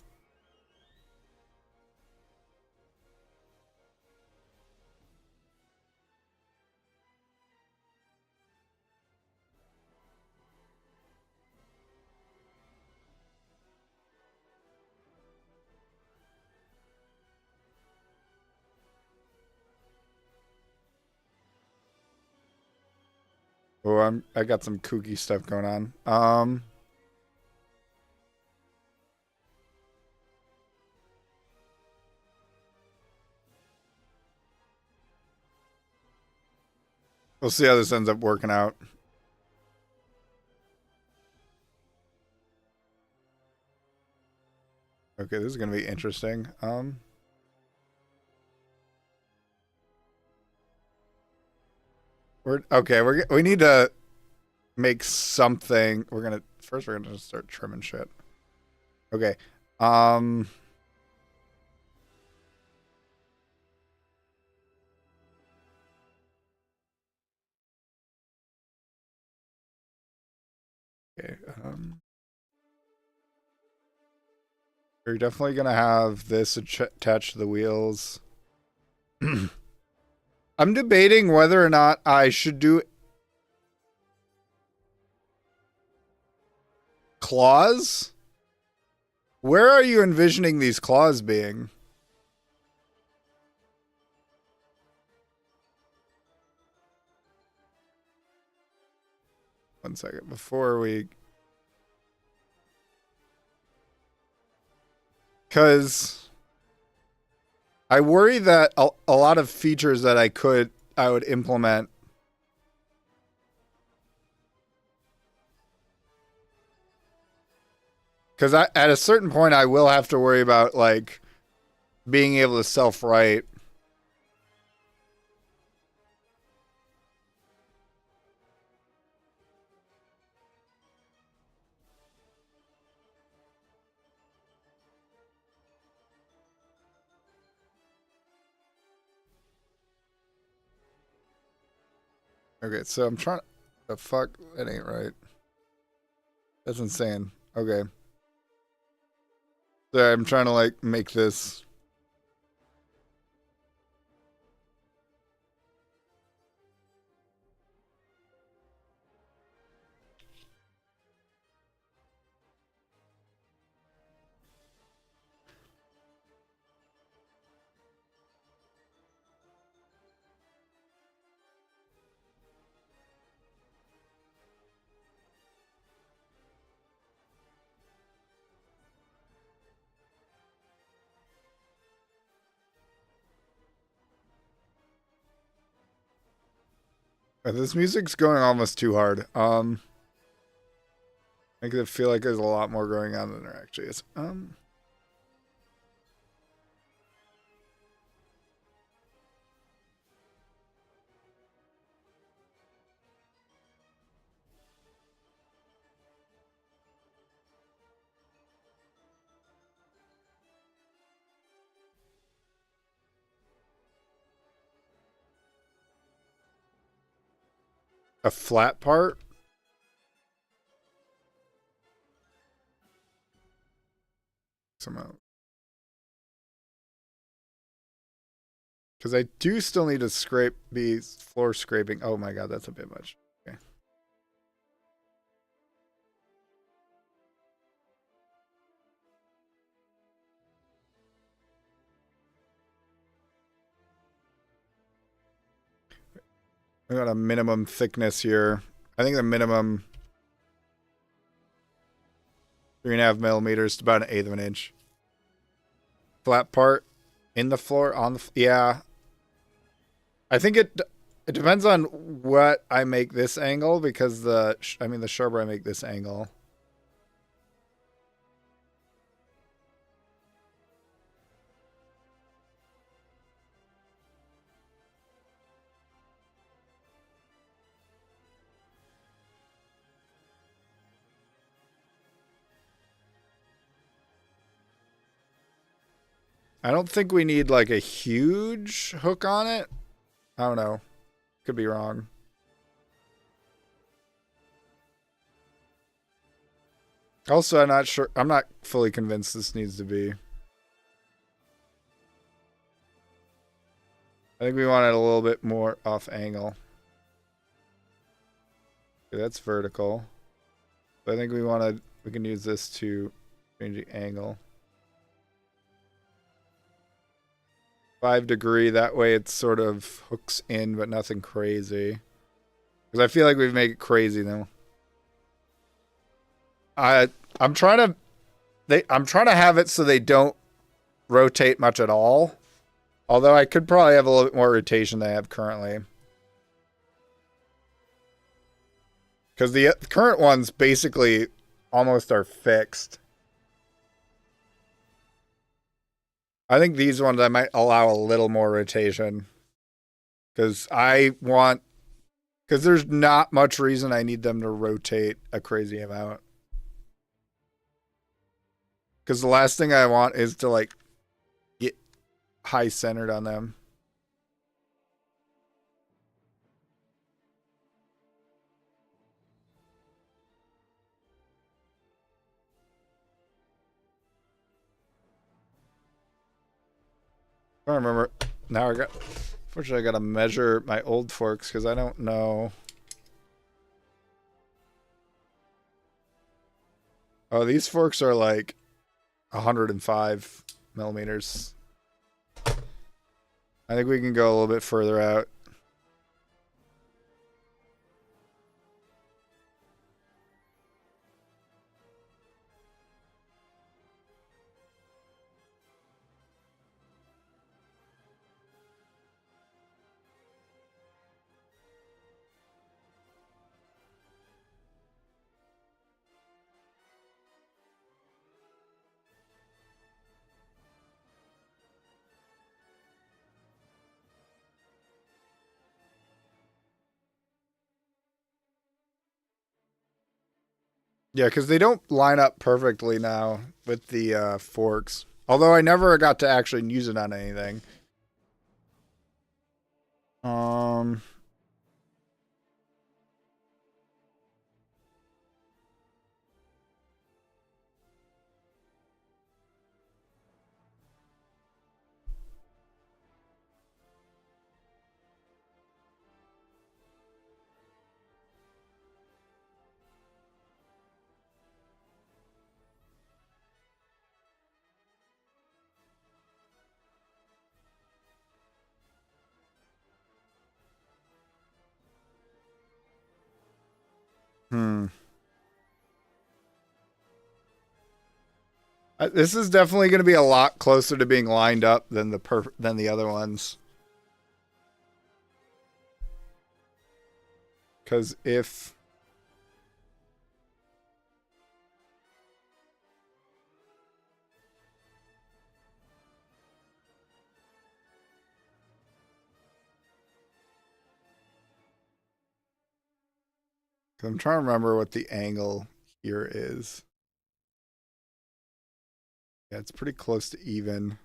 Speaker 1: Oh, I got some kooky stuff going on. We'll see how this ends up working out. Okay, this is gonna be interesting. We need to make something. We're gonna start trimming shit. Okay. Okay. We're definitely gonna have this attached to the wheels. I'm debating whether or not I should do claws. Where are you envisioning these claws being? One second before we. Because I worry that a lot of features that I would implement. Because at a certain point, I will have to worry about like being able to self-write. Okay, so I'm trying. The fuck, that ain't right. That's insane. Okay. So I'm trying to like make this. This music's going almost too hard. Makes it feel like there's a lot more going on than there actually is. A flat part? Somehow. Because I do still need to scrape the floor scraping. Oh my god, that's a bit much. Okay. We got a minimum thickness here. I think the minimum 3.5 millimeters to about 1/8 of an inch. Flat part in the floor on the yeah. I think it depends on what I make this angle because the sharper I make this angle. I don't think we need like a huge hook on it. I don't know. Could be wrong. Also, I'm not sure. I'm not fully convinced this needs to be. I think we want it a little bit more off angle. Okay, that's vertical. But I think we can use this to change the angle. 5-degree, that way it sort of hooks in, but nothing crazy. Because I feel like we've made it crazy though. I'm trying to have it so they don't rotate much at all. Although I could probably have a little bit more rotation than I have currently. Because the current ones basically almost are fixed. I think these ones I might allow a little more rotation. Because there's not much reason I need them to rotate a crazy amount. Because the last thing I want is to like get high centered on them. I don't remember. Now unfortunately I gotta measure my old forks because I don't know. Oh, these forks are like 105 millimeters. I think we can go a little bit further out. Yeah, because they don't line up perfectly now with the forks. Although I never got to actually use it on anything. This is definitely going to be a lot closer to being lined up than the other ones. Because if... I'm trying to remember what the angle here is. Yeah, it's pretty close to even.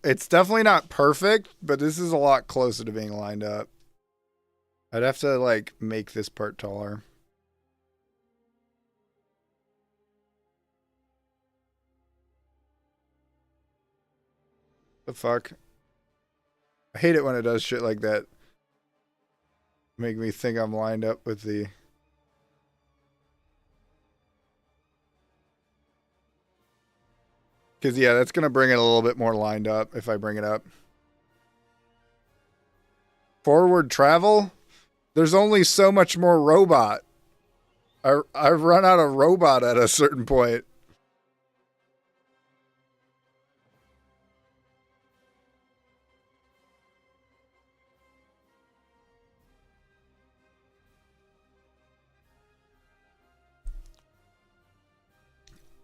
Speaker 1: It's definitely not perfect, but this is a lot closer to being lined up. I'd have to like make this part taller. The fuck? I hate it when it does shit like that. Make me think I'm lined up with the... Because, yeah, that's going to bring it a little bit more lined up if I bring it up. Forward travel? There's only so much more robot. I've run out of robot at a certain point.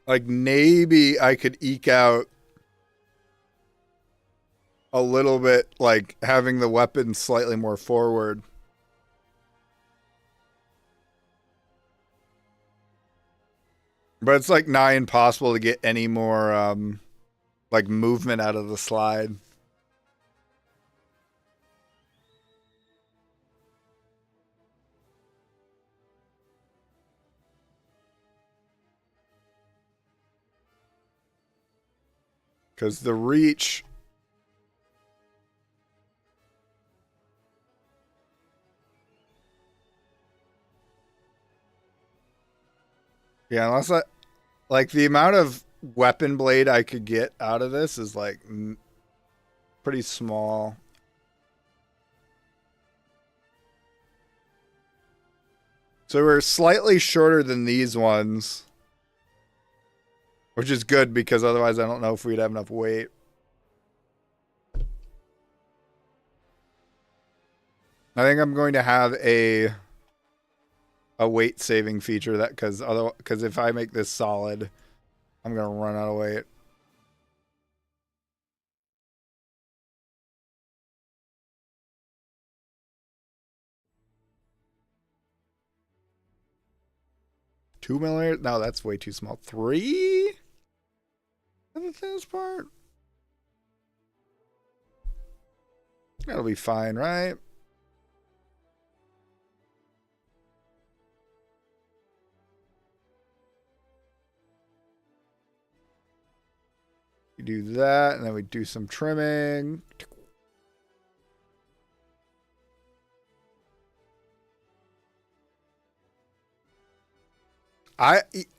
Speaker 1: Like, maybe I could eke out a little bit, like, having the weapon slightly more forward. But it's, like, nigh impossible to get any more, like, movement out of the slide. Because the reach... Yeah, unless I... Like, the amount of weapon blade I could get out of this is, like, pretty small. So we're slightly shorter than these ones. Which is good, because otherwise I don't know if we'd have enough weight. I think I'm going to have a weight saving feature that because if I make this solid, I'm gonna run out of weight. Two millimeters? No, that's way too small. 3? The thinnest part? That'll be fine, right? We do that, and then we do some trimming.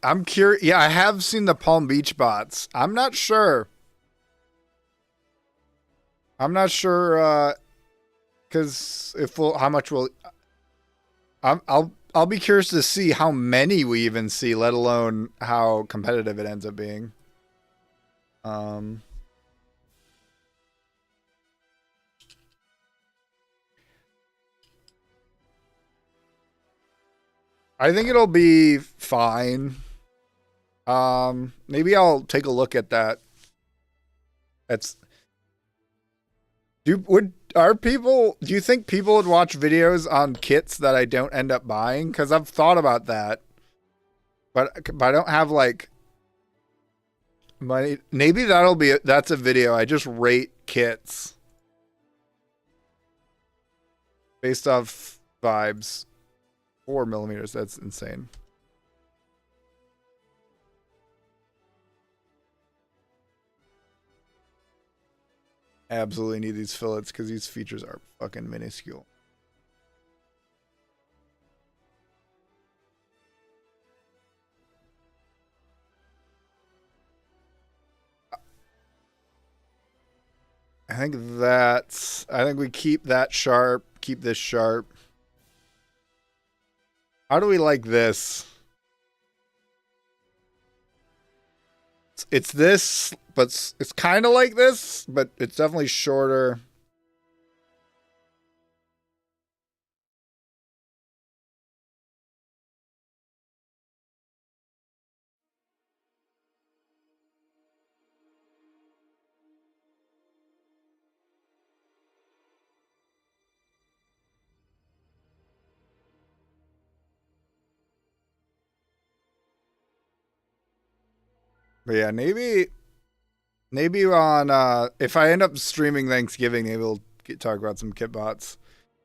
Speaker 1: I'm curious. Yeah, I have seen the Palm Beach bots. I'm not sure. I'm not sure because how much will I'll be curious to see how many we even see, let alone how competitive it ends up being. I think it'll be fine. Maybe I'll take a look at that. Do you think people would watch videos on kits that I don't end up buying? Because I've thought about that. But I don't have like money. Maybe that's a video. I just rate kits based off vibes. 4 millimeters. That's insane. Absolutely need these fillets because these features are fucking minuscule. I think we keep that sharp, keep this sharp. How do we like this? It's this, but it's kind of like this, but it's definitely shorter. But yeah, maybe on if I end up streaming Thanksgiving, maybe we'll talk about some kit bots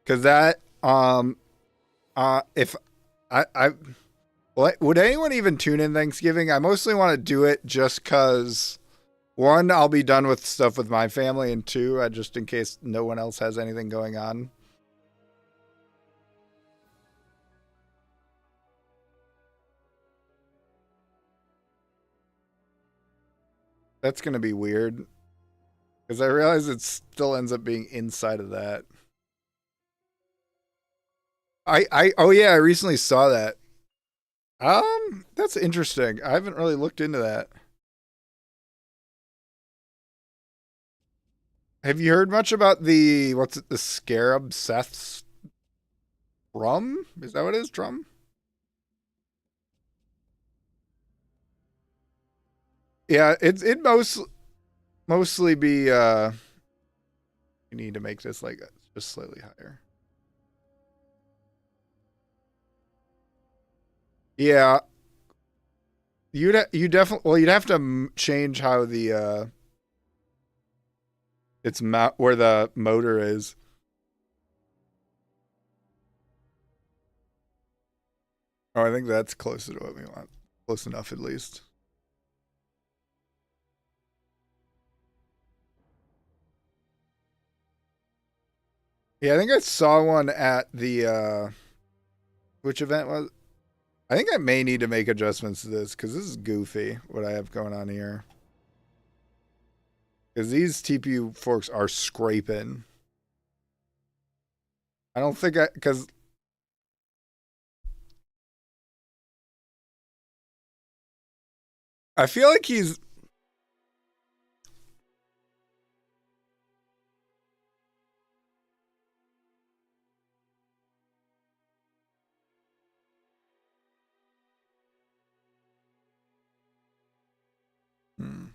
Speaker 1: because that if I would anyone even tune in Thanksgiving? I mostly want to do it just because one, I'll be done with stuff with my family, and two, just in case no one else has anything going on. That's gonna be weird because I realize it still ends up being inside of that. Oh yeah, I recently saw that. That's interesting. I haven't really looked into that. Have you heard much about the scarab Seth's drum? Is that what it is? Drum? Yeah, it mostly be you need to make this like just slightly higher. Yeah, you definitely you'd have to change how the it's where the motor is. Oh, I think that's closer to what we want. Close enough at least. Yeah, I think I saw one at the which event was. I think I may need to make adjustments to this because this is goofy what I have going on here. Because these TPU forks are scraping. I don't think because I feel like he's. Hmm.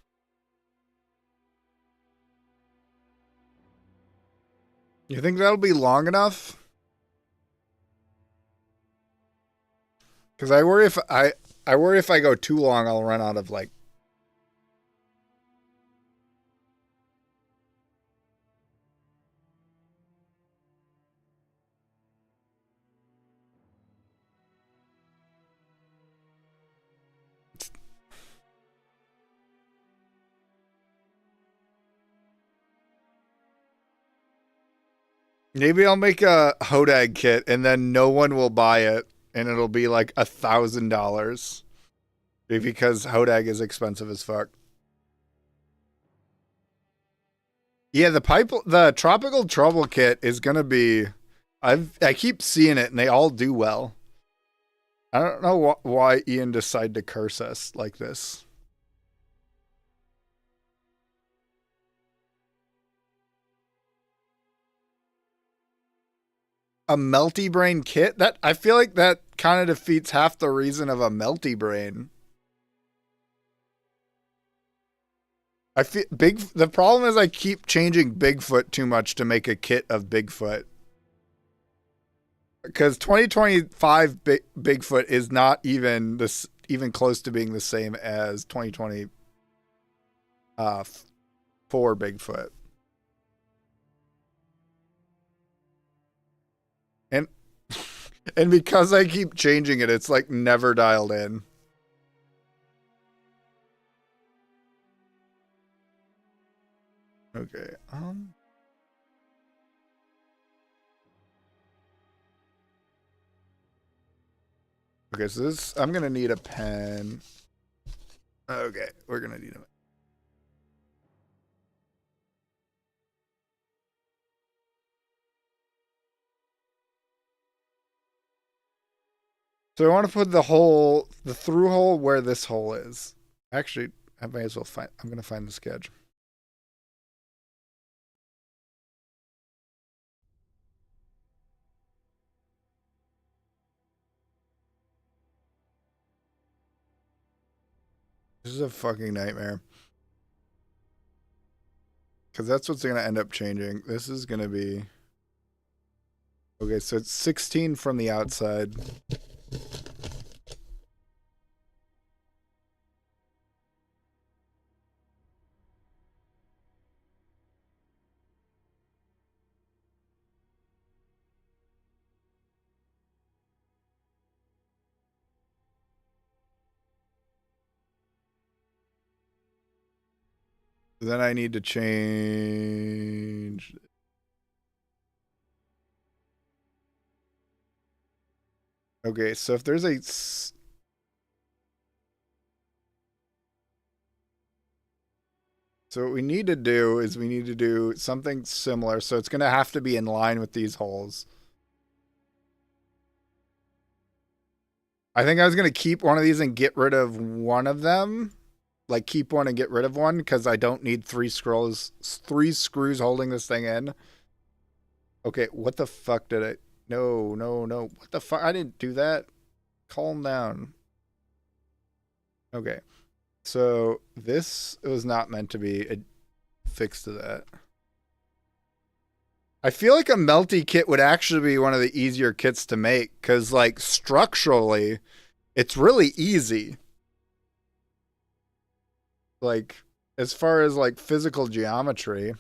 Speaker 1: You think that'll be long enough? Because I worry if I go too long, I'll run out of like. Maybe I'll make a Hodag kit and then no one will buy it, and it'll be like $1,000 because Hodag is expensive as fuck. Yeah, the tropical trouble kit is gonna be. I keep seeing it and they all do well. I don't know why Ian decided to curse us like this. A melty brain kit? That I feel like that kind of defeats half the reason of a melty brain. I feel the problem is I keep changing Bigfoot too much to make a kit of Bigfoot. Because 2025 Bigfoot is not even close to being the same as 2020 for Bigfoot. And and because I keep changing it, it's like never dialed in. Okay. Okay, so this I'm gonna need a pen. Okay, we're gonna need a. So I want to put the through hole where this hole is. Actually, I might as well find. I'm gonna find the sketch. This is a fucking nightmare. Because that's what's going to end up changing. This is going to be... Okay, so it's 16 from the outside. Then I need to change... Okay, so if there's a... So what we need to do is we need to do something similar. So it's going to have to be in line with these holes. I think I was going to keep one of these and get rid of one of them. Like keep one and get rid of one because I don't need three screws holding this thing in. Okay, what the fuck did I... No. What the fuck? I didn't do that. Calm down. Okay. So this was not meant to be a fix to that. I feel like a melty kit would actually be one of the easier kits to make because, like, structurally, it's really easy. Like, as far as, like, physical geometry,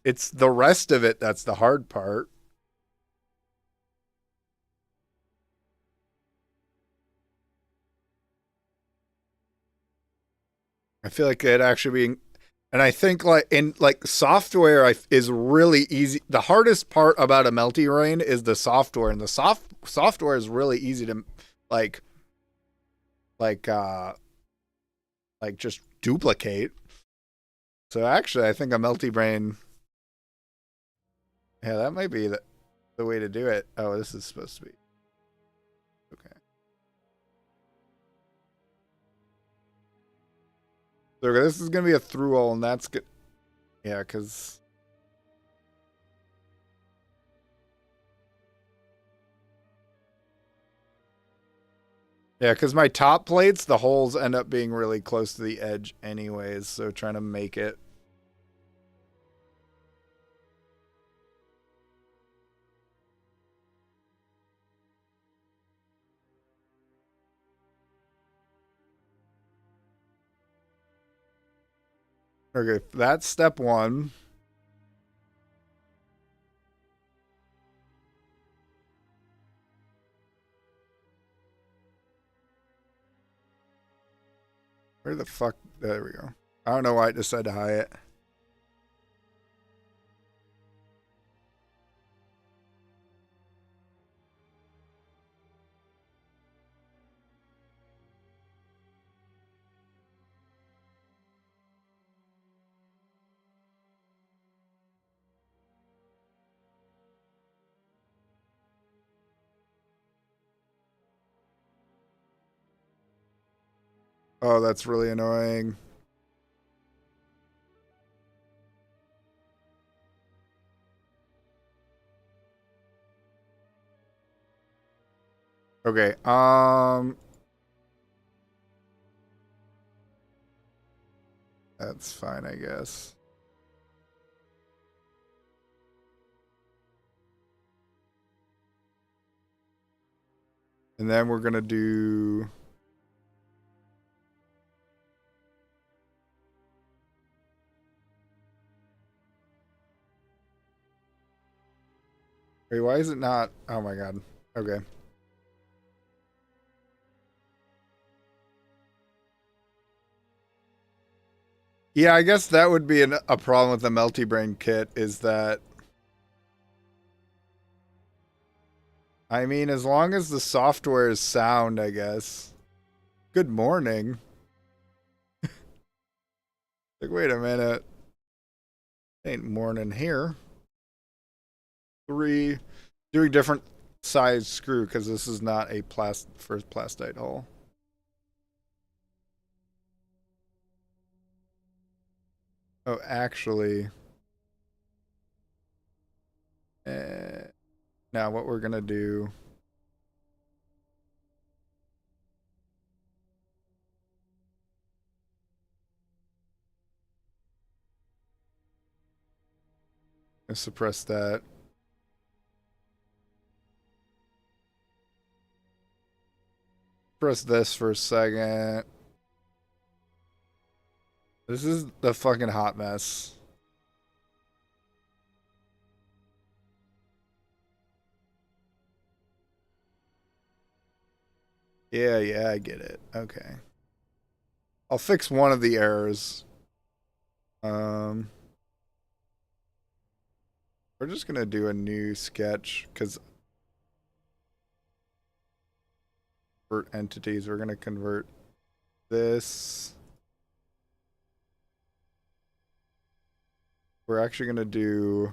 Speaker 1: it's the rest of it that's the hard part. I feel like it actually being, and I think like in like software is really easy. The hardest part about a melty rain is the software, and the software is really easy to like just duplicate. So actually, I think a melty brain, yeah, that might be the way to do it. Oh, this is supposed to be okay. So this is gonna be a through hole, and that's good. Yeah, because my top plates, the holes end up being really close to the edge anyways, so trying to make it. Okay, that's step one. Where the fuck? There we go. I don't know why I decided to hide it. Oh, that's really annoying. Okay, that's fine, I guess. And then we're gonna do... Wait, why is it not? Oh my god. Okay. Yeah, I guess that would be a problem with the Melty Brain kit is that... I mean, as long as the software is sound, I guess. Good morning. Like, wait a minute. Ain't morning here. 3. Doing different size screw because this is not a first plastite hole. Oh, actually, now what we're gonna do. Let's suppress that. Press this for a second. This is the fucking hot mess. Yeah, I get it. Okay. I'll fix one of the errors. We're just gonna do a new sketch because for entities, we're gonna convert this. We're actually gonna do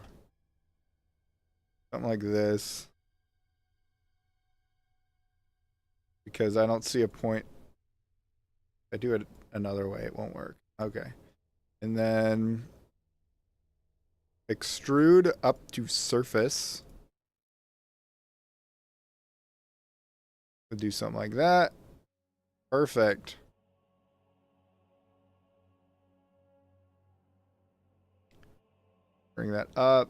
Speaker 1: something like this because I don't see a point. If I do it another way, it won't work. Okay. And then extrude up to surface. We'll do something like that. Perfect. Bring that up.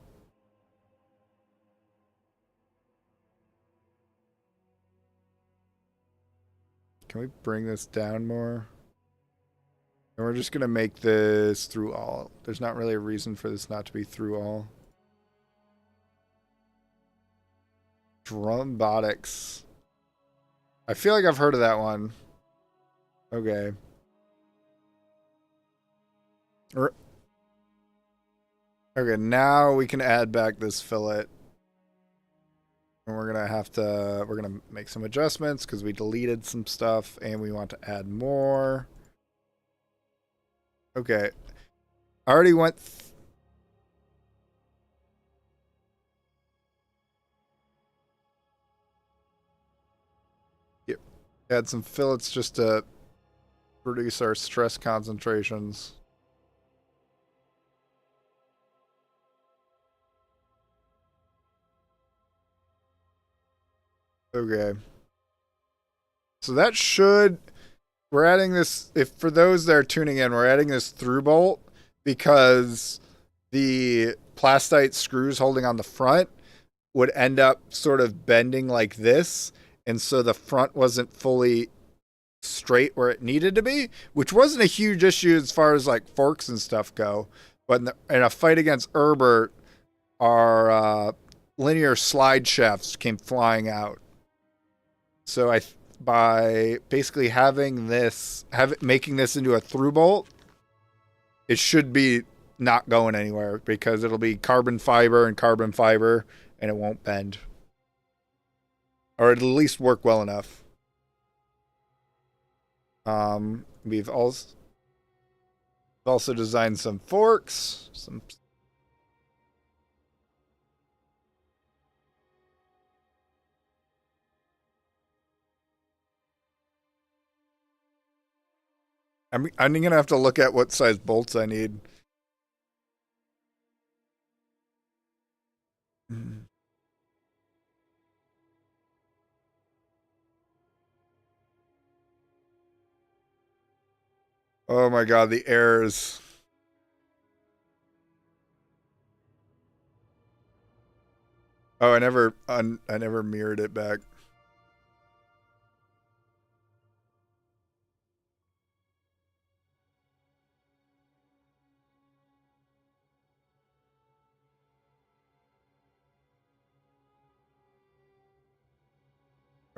Speaker 1: Can we bring this down more? And we're just going to make this through all. There's not really a reason for this not to be through all. Drumbotics. I feel like I've heard of that one. Okay. Okay, now we can add back this fillet. And we're gonna make some adjustments because we deleted some stuff and we want to add more. Okay. I already went yep. Add some fillets just to reduce our stress concentrations. Okay. So that should, we're adding this, if for those that are tuning in, we're adding this through bolt because the plastite screws holding on the front would end up sort of bending like this. And so the front wasn't fully straight where it needed to be, which wasn't a huge issue as far as like forks and stuff go. But in a fight against Herbert, our linear slide shafts came flying out. So by basically having this, making this into a through bolt, it should be not going anywhere because it'll be carbon fiber, and it won't bend, or it'll at least work well enough. We've also designed some forks, I'm gonna have to look at what size bolts I need. Oh my god, the errors. Oh, I never mirrored it back.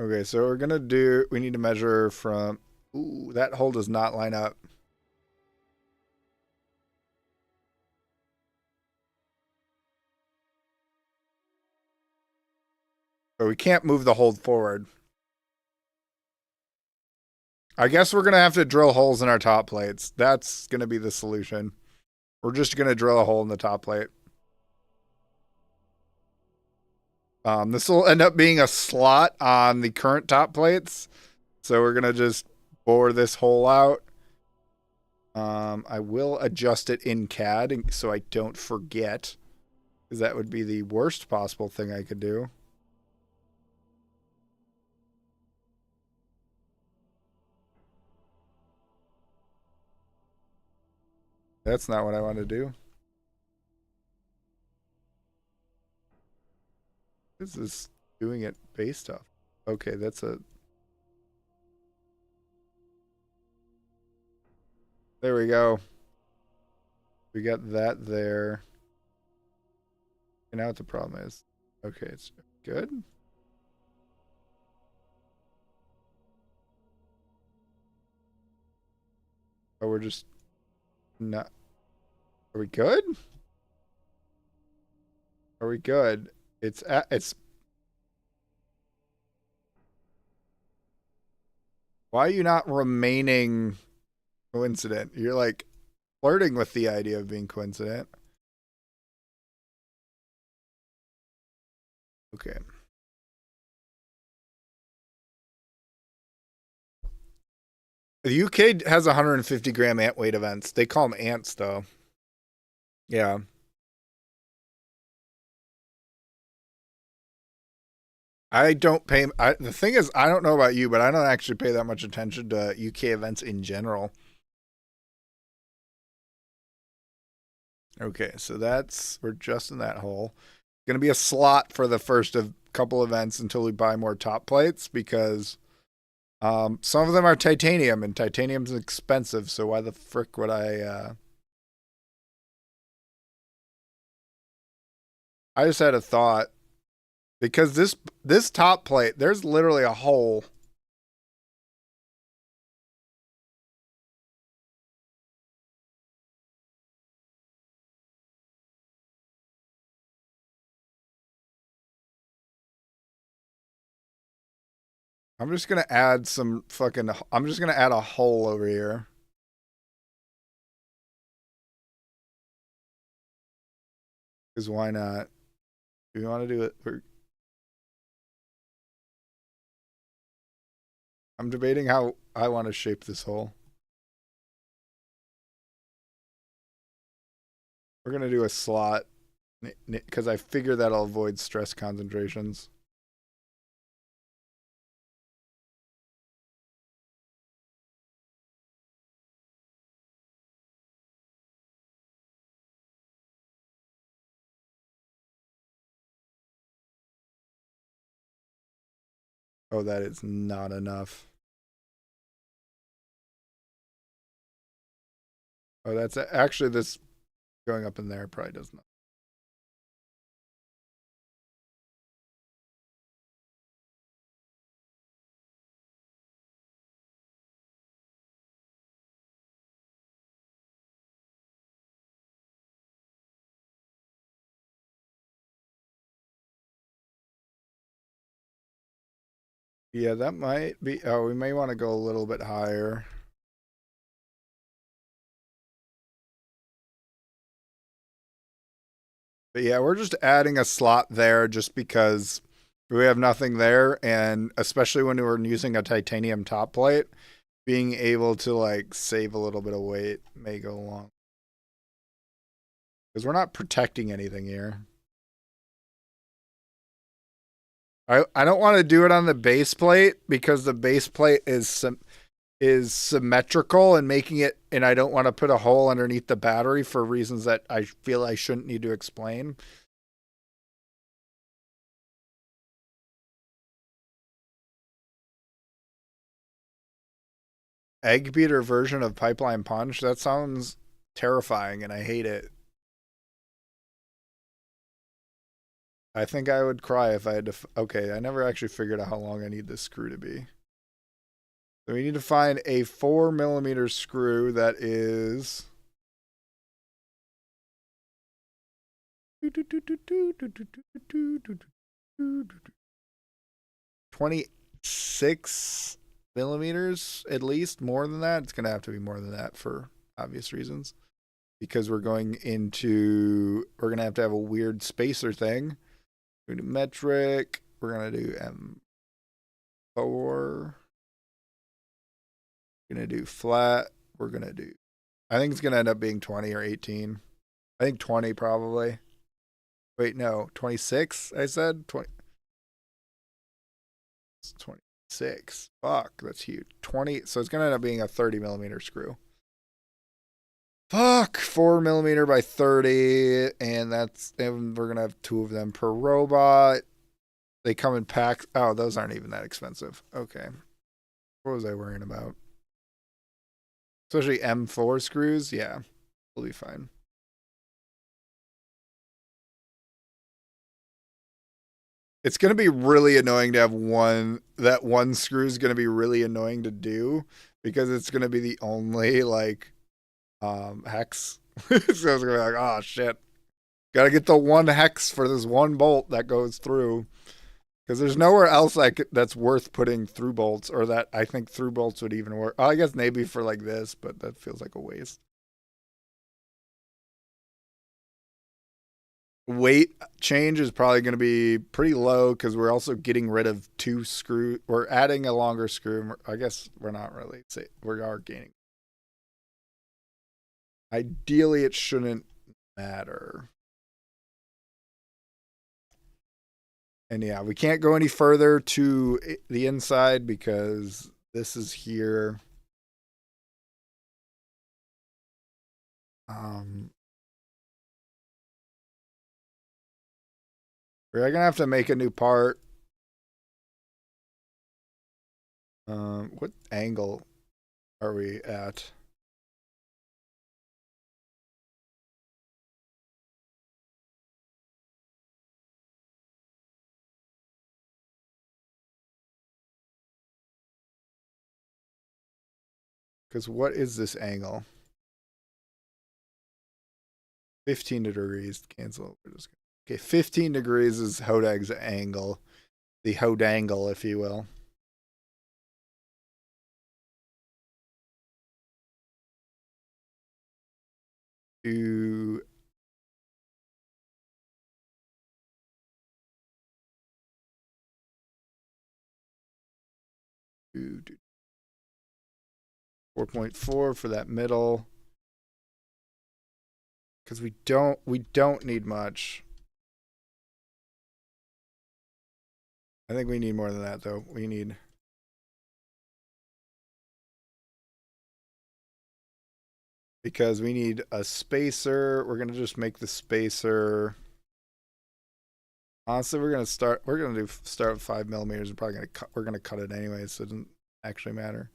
Speaker 1: Okay, so we're gonna do, we need to measure from, ooh, that hole does not line up. But we can't move the hold forward. I guess we're gonna have to drill holes in our top plates. That's gonna be the solution. We're just gonna drill a hole in the top plate. This will end up being a slot on the current top plates. So we're gonna just bore this hole out. I will adjust it in CAD so I don't forget, because that would be the worst possible thing I could do. That's not what I want to do. This is doing it based off. Okay, that's a... There we go. We got that there. And now what the problem is. Okay, it's good. Oh, we're just not... Are we good? Are we good? It's... Why are you not remaining coincident? You're like flirting with the idea of being coincident. Okay. The UK has 150 gram ant weight events. They call them ants, though. Yeah. I don't pay. The thing is, I don't know about you, but I don't actually pay that much attention to UK events in general. Okay, so we're just in that hole. Going to be a slot for the first of couple events until we buy more top plates, because some of them are titanium, and titanium's expensive, so why the frick would I just had a thought, because this top plate, there's literally a hole. I'm just going to add some fucking... I'm just going to add a hole over here. Because why not? Do you want to do it? I'm debating how I want to shape this hole. We're going to do a slot, because I figure that'll avoid stress concentrations. Oh, that is not enough. Oh, that's actually this going up in there probably does not. Yeah, that might be... Oh, we may want to go a little bit higher. But yeah, we're just adding a slot there just because we have nothing there, and especially when we're using a titanium top plate, being able to like save a little bit of weight may go along. Because we're not protecting anything here. I don't want to do it on the base plate, because the base plate is symmetrical and making it, and I don't want to put a hole underneath the battery for reasons that I feel I shouldn't need to explain. Egg beater version of pipeline punch? That sounds terrifying and I hate it. I think I would cry if I had to... Okay, I never actually figured out how long I need this screw to be. So we need to find a 4mm screw that is... 26 millimeters, at least. More than that. It's going to have to be more than that for obvious reasons, because we're going to have a weird spacer thing. We're going to do metric. We're going to do M4. We're going to do flat. We're going to do I think it's going to end up being 20 or 18. I think 20 probably. Wait, no, 26, I said? 20. It's 26. Fuck, that's huge. 20, so it's going to end up being a 30 millimeter screw. Fuck, 4 millimeter by 30, and we're going to have 2 of them per robot. They come in packs. Oh, those aren't even that expensive. Okay. What was I worrying about? Especially M4 screws. Yeah, we'll be fine. It's going to be really annoying to have that one screw is going to be really annoying to do because it's going to be the only like hex. So it's going to be like, oh shit. Got to get the one hex for this one bolt that goes through. Because there's nowhere else that's worth putting through bolts, or that I think through bolts would even work. Oh, I guess maybe for like this, but that feels like a waste. Weight change is probably going to be pretty low because we're also getting rid of 2 screws. We're adding a longer screw. I guess we're not really. We are gaining. Ideally, it shouldn't matter. And yeah, we can't go any further to the inside because this is here. We're gonna have to make a new part. What angle are we at? Because what is this angle? 15 degrees. Cancel. Okay, 15 degrees is Hodag's angle. The Hodangle, if you will. To 4.4 for that middle. Because we don't need much. I think we need more than that though. We need because we need a spacer. We're gonna just make the spacer. Honestly, we're gonna start with 5 millimeters. We're gonna cut it anyway, so it doesn't actually matter.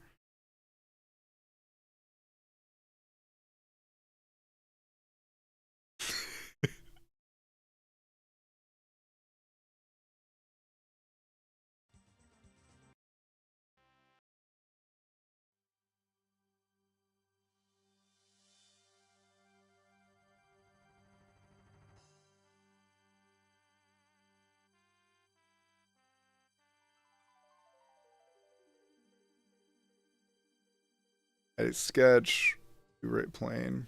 Speaker 1: Edit sketch, right plane.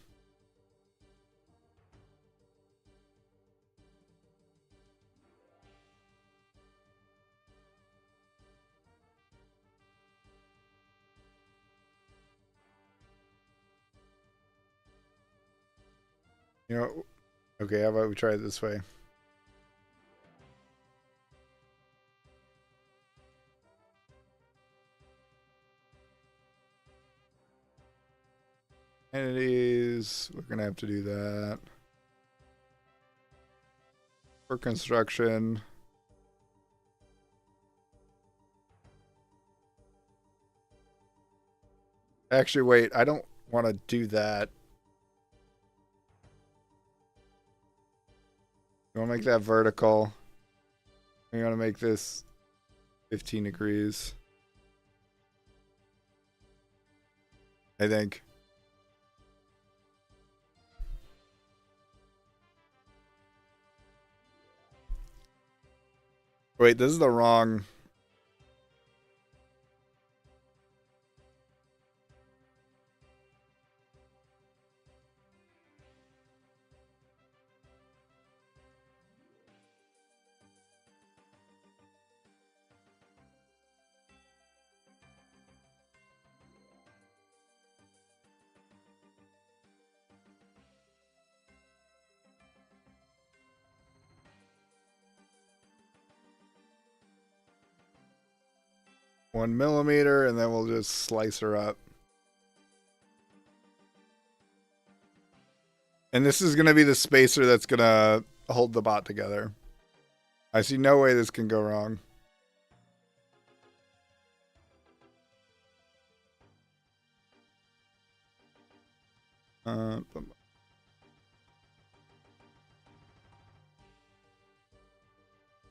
Speaker 1: You know, okay, how about we try it this way? Entities, we're gonna have to do that. For construction. Actually, wait, I don't want to do that. You want to make that vertical. You want to make this 15 degrees. I think. Wait, this is the wrong. 1 millimeter, and then we'll just slice her up. And this is going to be the spacer that's going to hold the bot together. I see no way this can go wrong. Am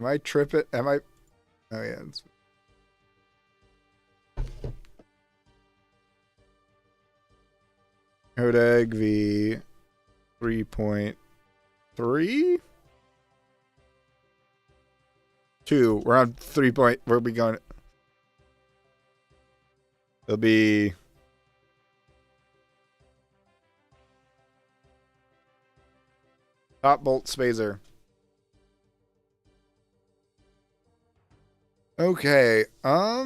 Speaker 1: I tripping? Am I? Oh yeah. Hodag v 3.3. 2. We're on 3 point. Where are we going? It'll be top bolt spacer. Okay. I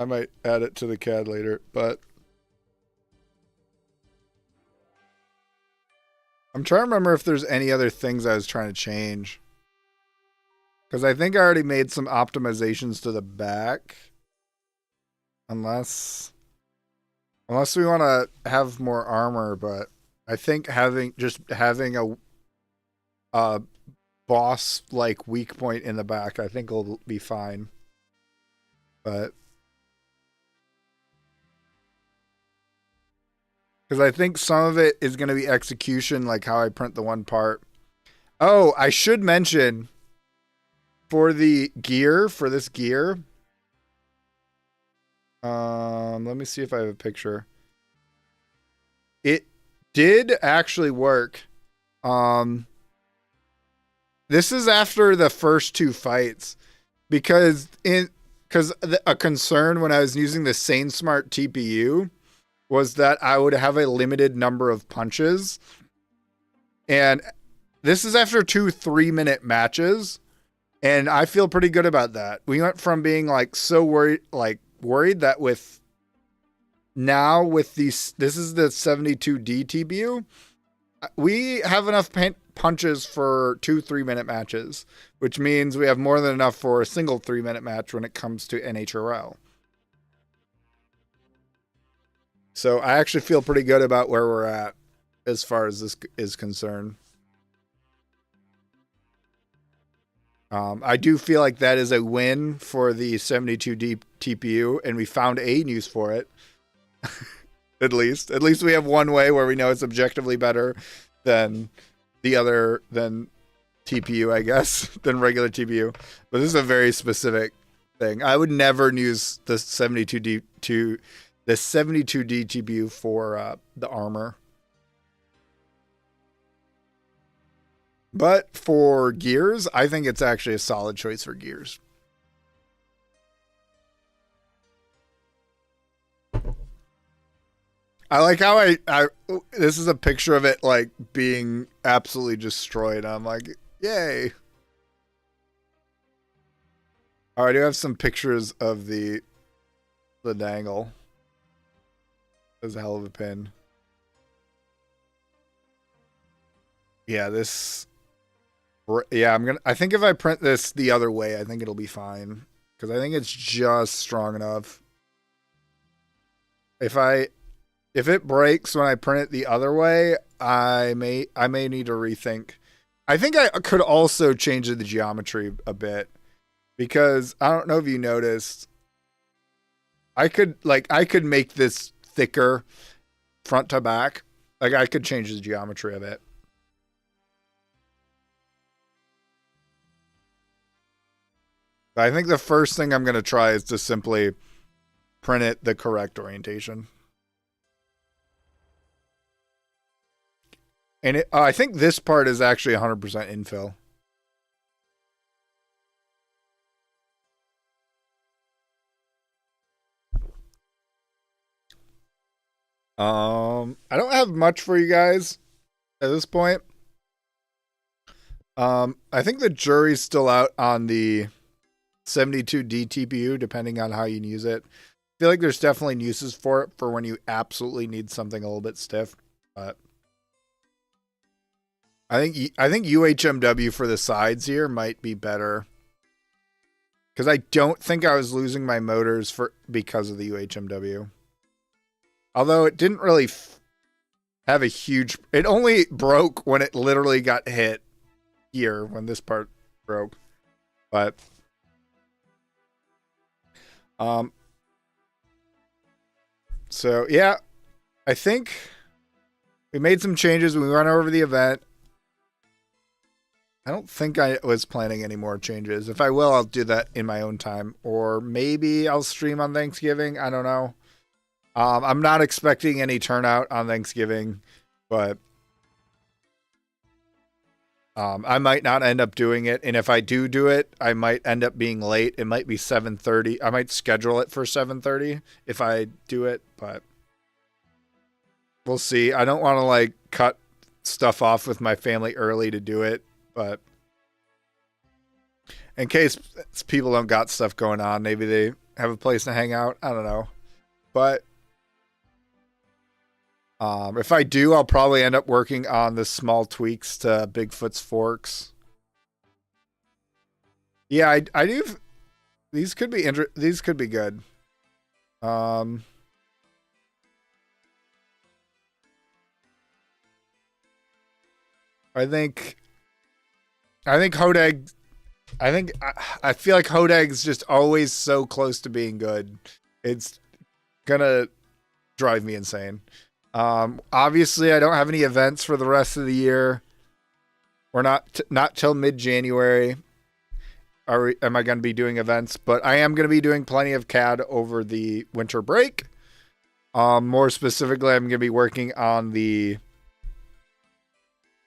Speaker 1: might add it to the CAD later, but I'm trying to remember if there's any other things I was trying to change. Because I think I already made some optimizations to the back. Unless we want to have more armor, but I think having a boss like weak point in the back, I think will be fine. But because I think some of it is going to be execution, like how I print the one part. Oh, I should mention for the gear, for this gear. Let me see if I have a picture. It did actually work. This is after the first 2 fights, because a concern when I was using the Sane Smart TPU was that I would have a limited number of punches. And this is after 2 3-minute matches. And I feel pretty good about that. We went from being like so worried that with these, this is the 72D TPU. We have enough punches for 2 3-minute matches, which means we have more than enough for a single 3-minute match when it comes to NHRL. So I actually feel pretty good about where we're at as far as this is concerned. I do feel like that is a win for the 72D TPU, and we found a use for it. At least we have one way where we know it's objectively better than than TPU, I guess, than regular TPU. But this is a very specific thing. I would never use the 72D TPU for the armor. But for gears, I think it's actually a solid choice for gears. I like how this is a picture of it like being absolutely destroyed. I'm like, yay. All right, I do have some pictures of the dangle. That's a hell of a pin. Yeah, I think if I print this the other way, I think it'll be fine. Because I think it's just strong enough. If it breaks when I print it the other way, I may need to rethink. I think I could also change the geometry a bit. Because I don't know if you noticed, I could make this thicker front to back. Like I could change the geometry of it. I think the first thing I'm going to try is to simply print it the correct orientation. And I think this part is actually 100% infill. I don't have much for you guys at this point. I think the jury's still out on the 72D TPU, depending on how you use it. I feel like there's definitely uses for it for when you absolutely need something a little bit stiff. But I think UHMW for the sides here might be better Because I don't think I was losing my motors because of the UHMW. Although it didn't really have a huge... It only broke when it literally got hit here, when this part broke. But... So, yeah. I think we made some changes. We went over the event. I don't think I was planning any more changes. If I will, I'll do that in my own time. Or maybe I'll stream on Thanksgiving. I don't know. I'm not expecting any turnout on Thanksgiving, but I might not end up doing it. And if I do it, I might end up being late. It might be 7:30. I might schedule it for 7:30 if I do it, but we'll see. I don't want to like cut stuff off with my family early to do it, but in case people don't got stuff going on, maybe they have a place to hang out. I don't know. But if I do, I'll probably end up working on the small tweaks to Bigfoot's forks. Yeah, I do. These could be these could be good. I think Hodag. I feel like Hodag's just always so close to being good. It's gonna drive me insane. Obviously I don't have any events for the rest of the year. We're not till mid-January. Am I going to be doing events? But I am going to be doing plenty of CAD over the winter break. More specifically, I'm going to be working on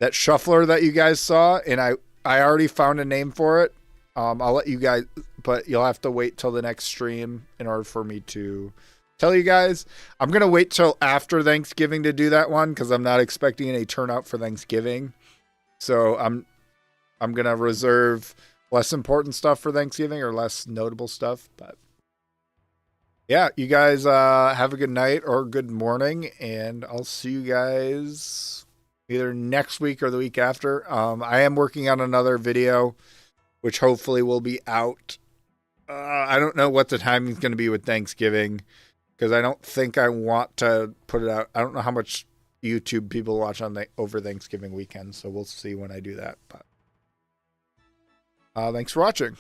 Speaker 1: that shuffler that you guys saw, and I already found a name for it. I'll let you guys, but you'll have to wait till the next stream in order for me to tell you guys. I'm going to wait till after Thanksgiving to do that one because I'm not expecting any turnout for Thanksgiving. So I'm going to reserve less important stuff for Thanksgiving or less notable stuff. But yeah, you guys have a good night or good morning, and I'll see you guys either next week or the week after. I am working on another video, which hopefully will be out. I don't know what the timing is going to be with Thanksgiving, because I don't think I want to put it out. I don't know how much YouTube people watch on over Thanksgiving weekend, so we'll see when I do that. But thanks for watching.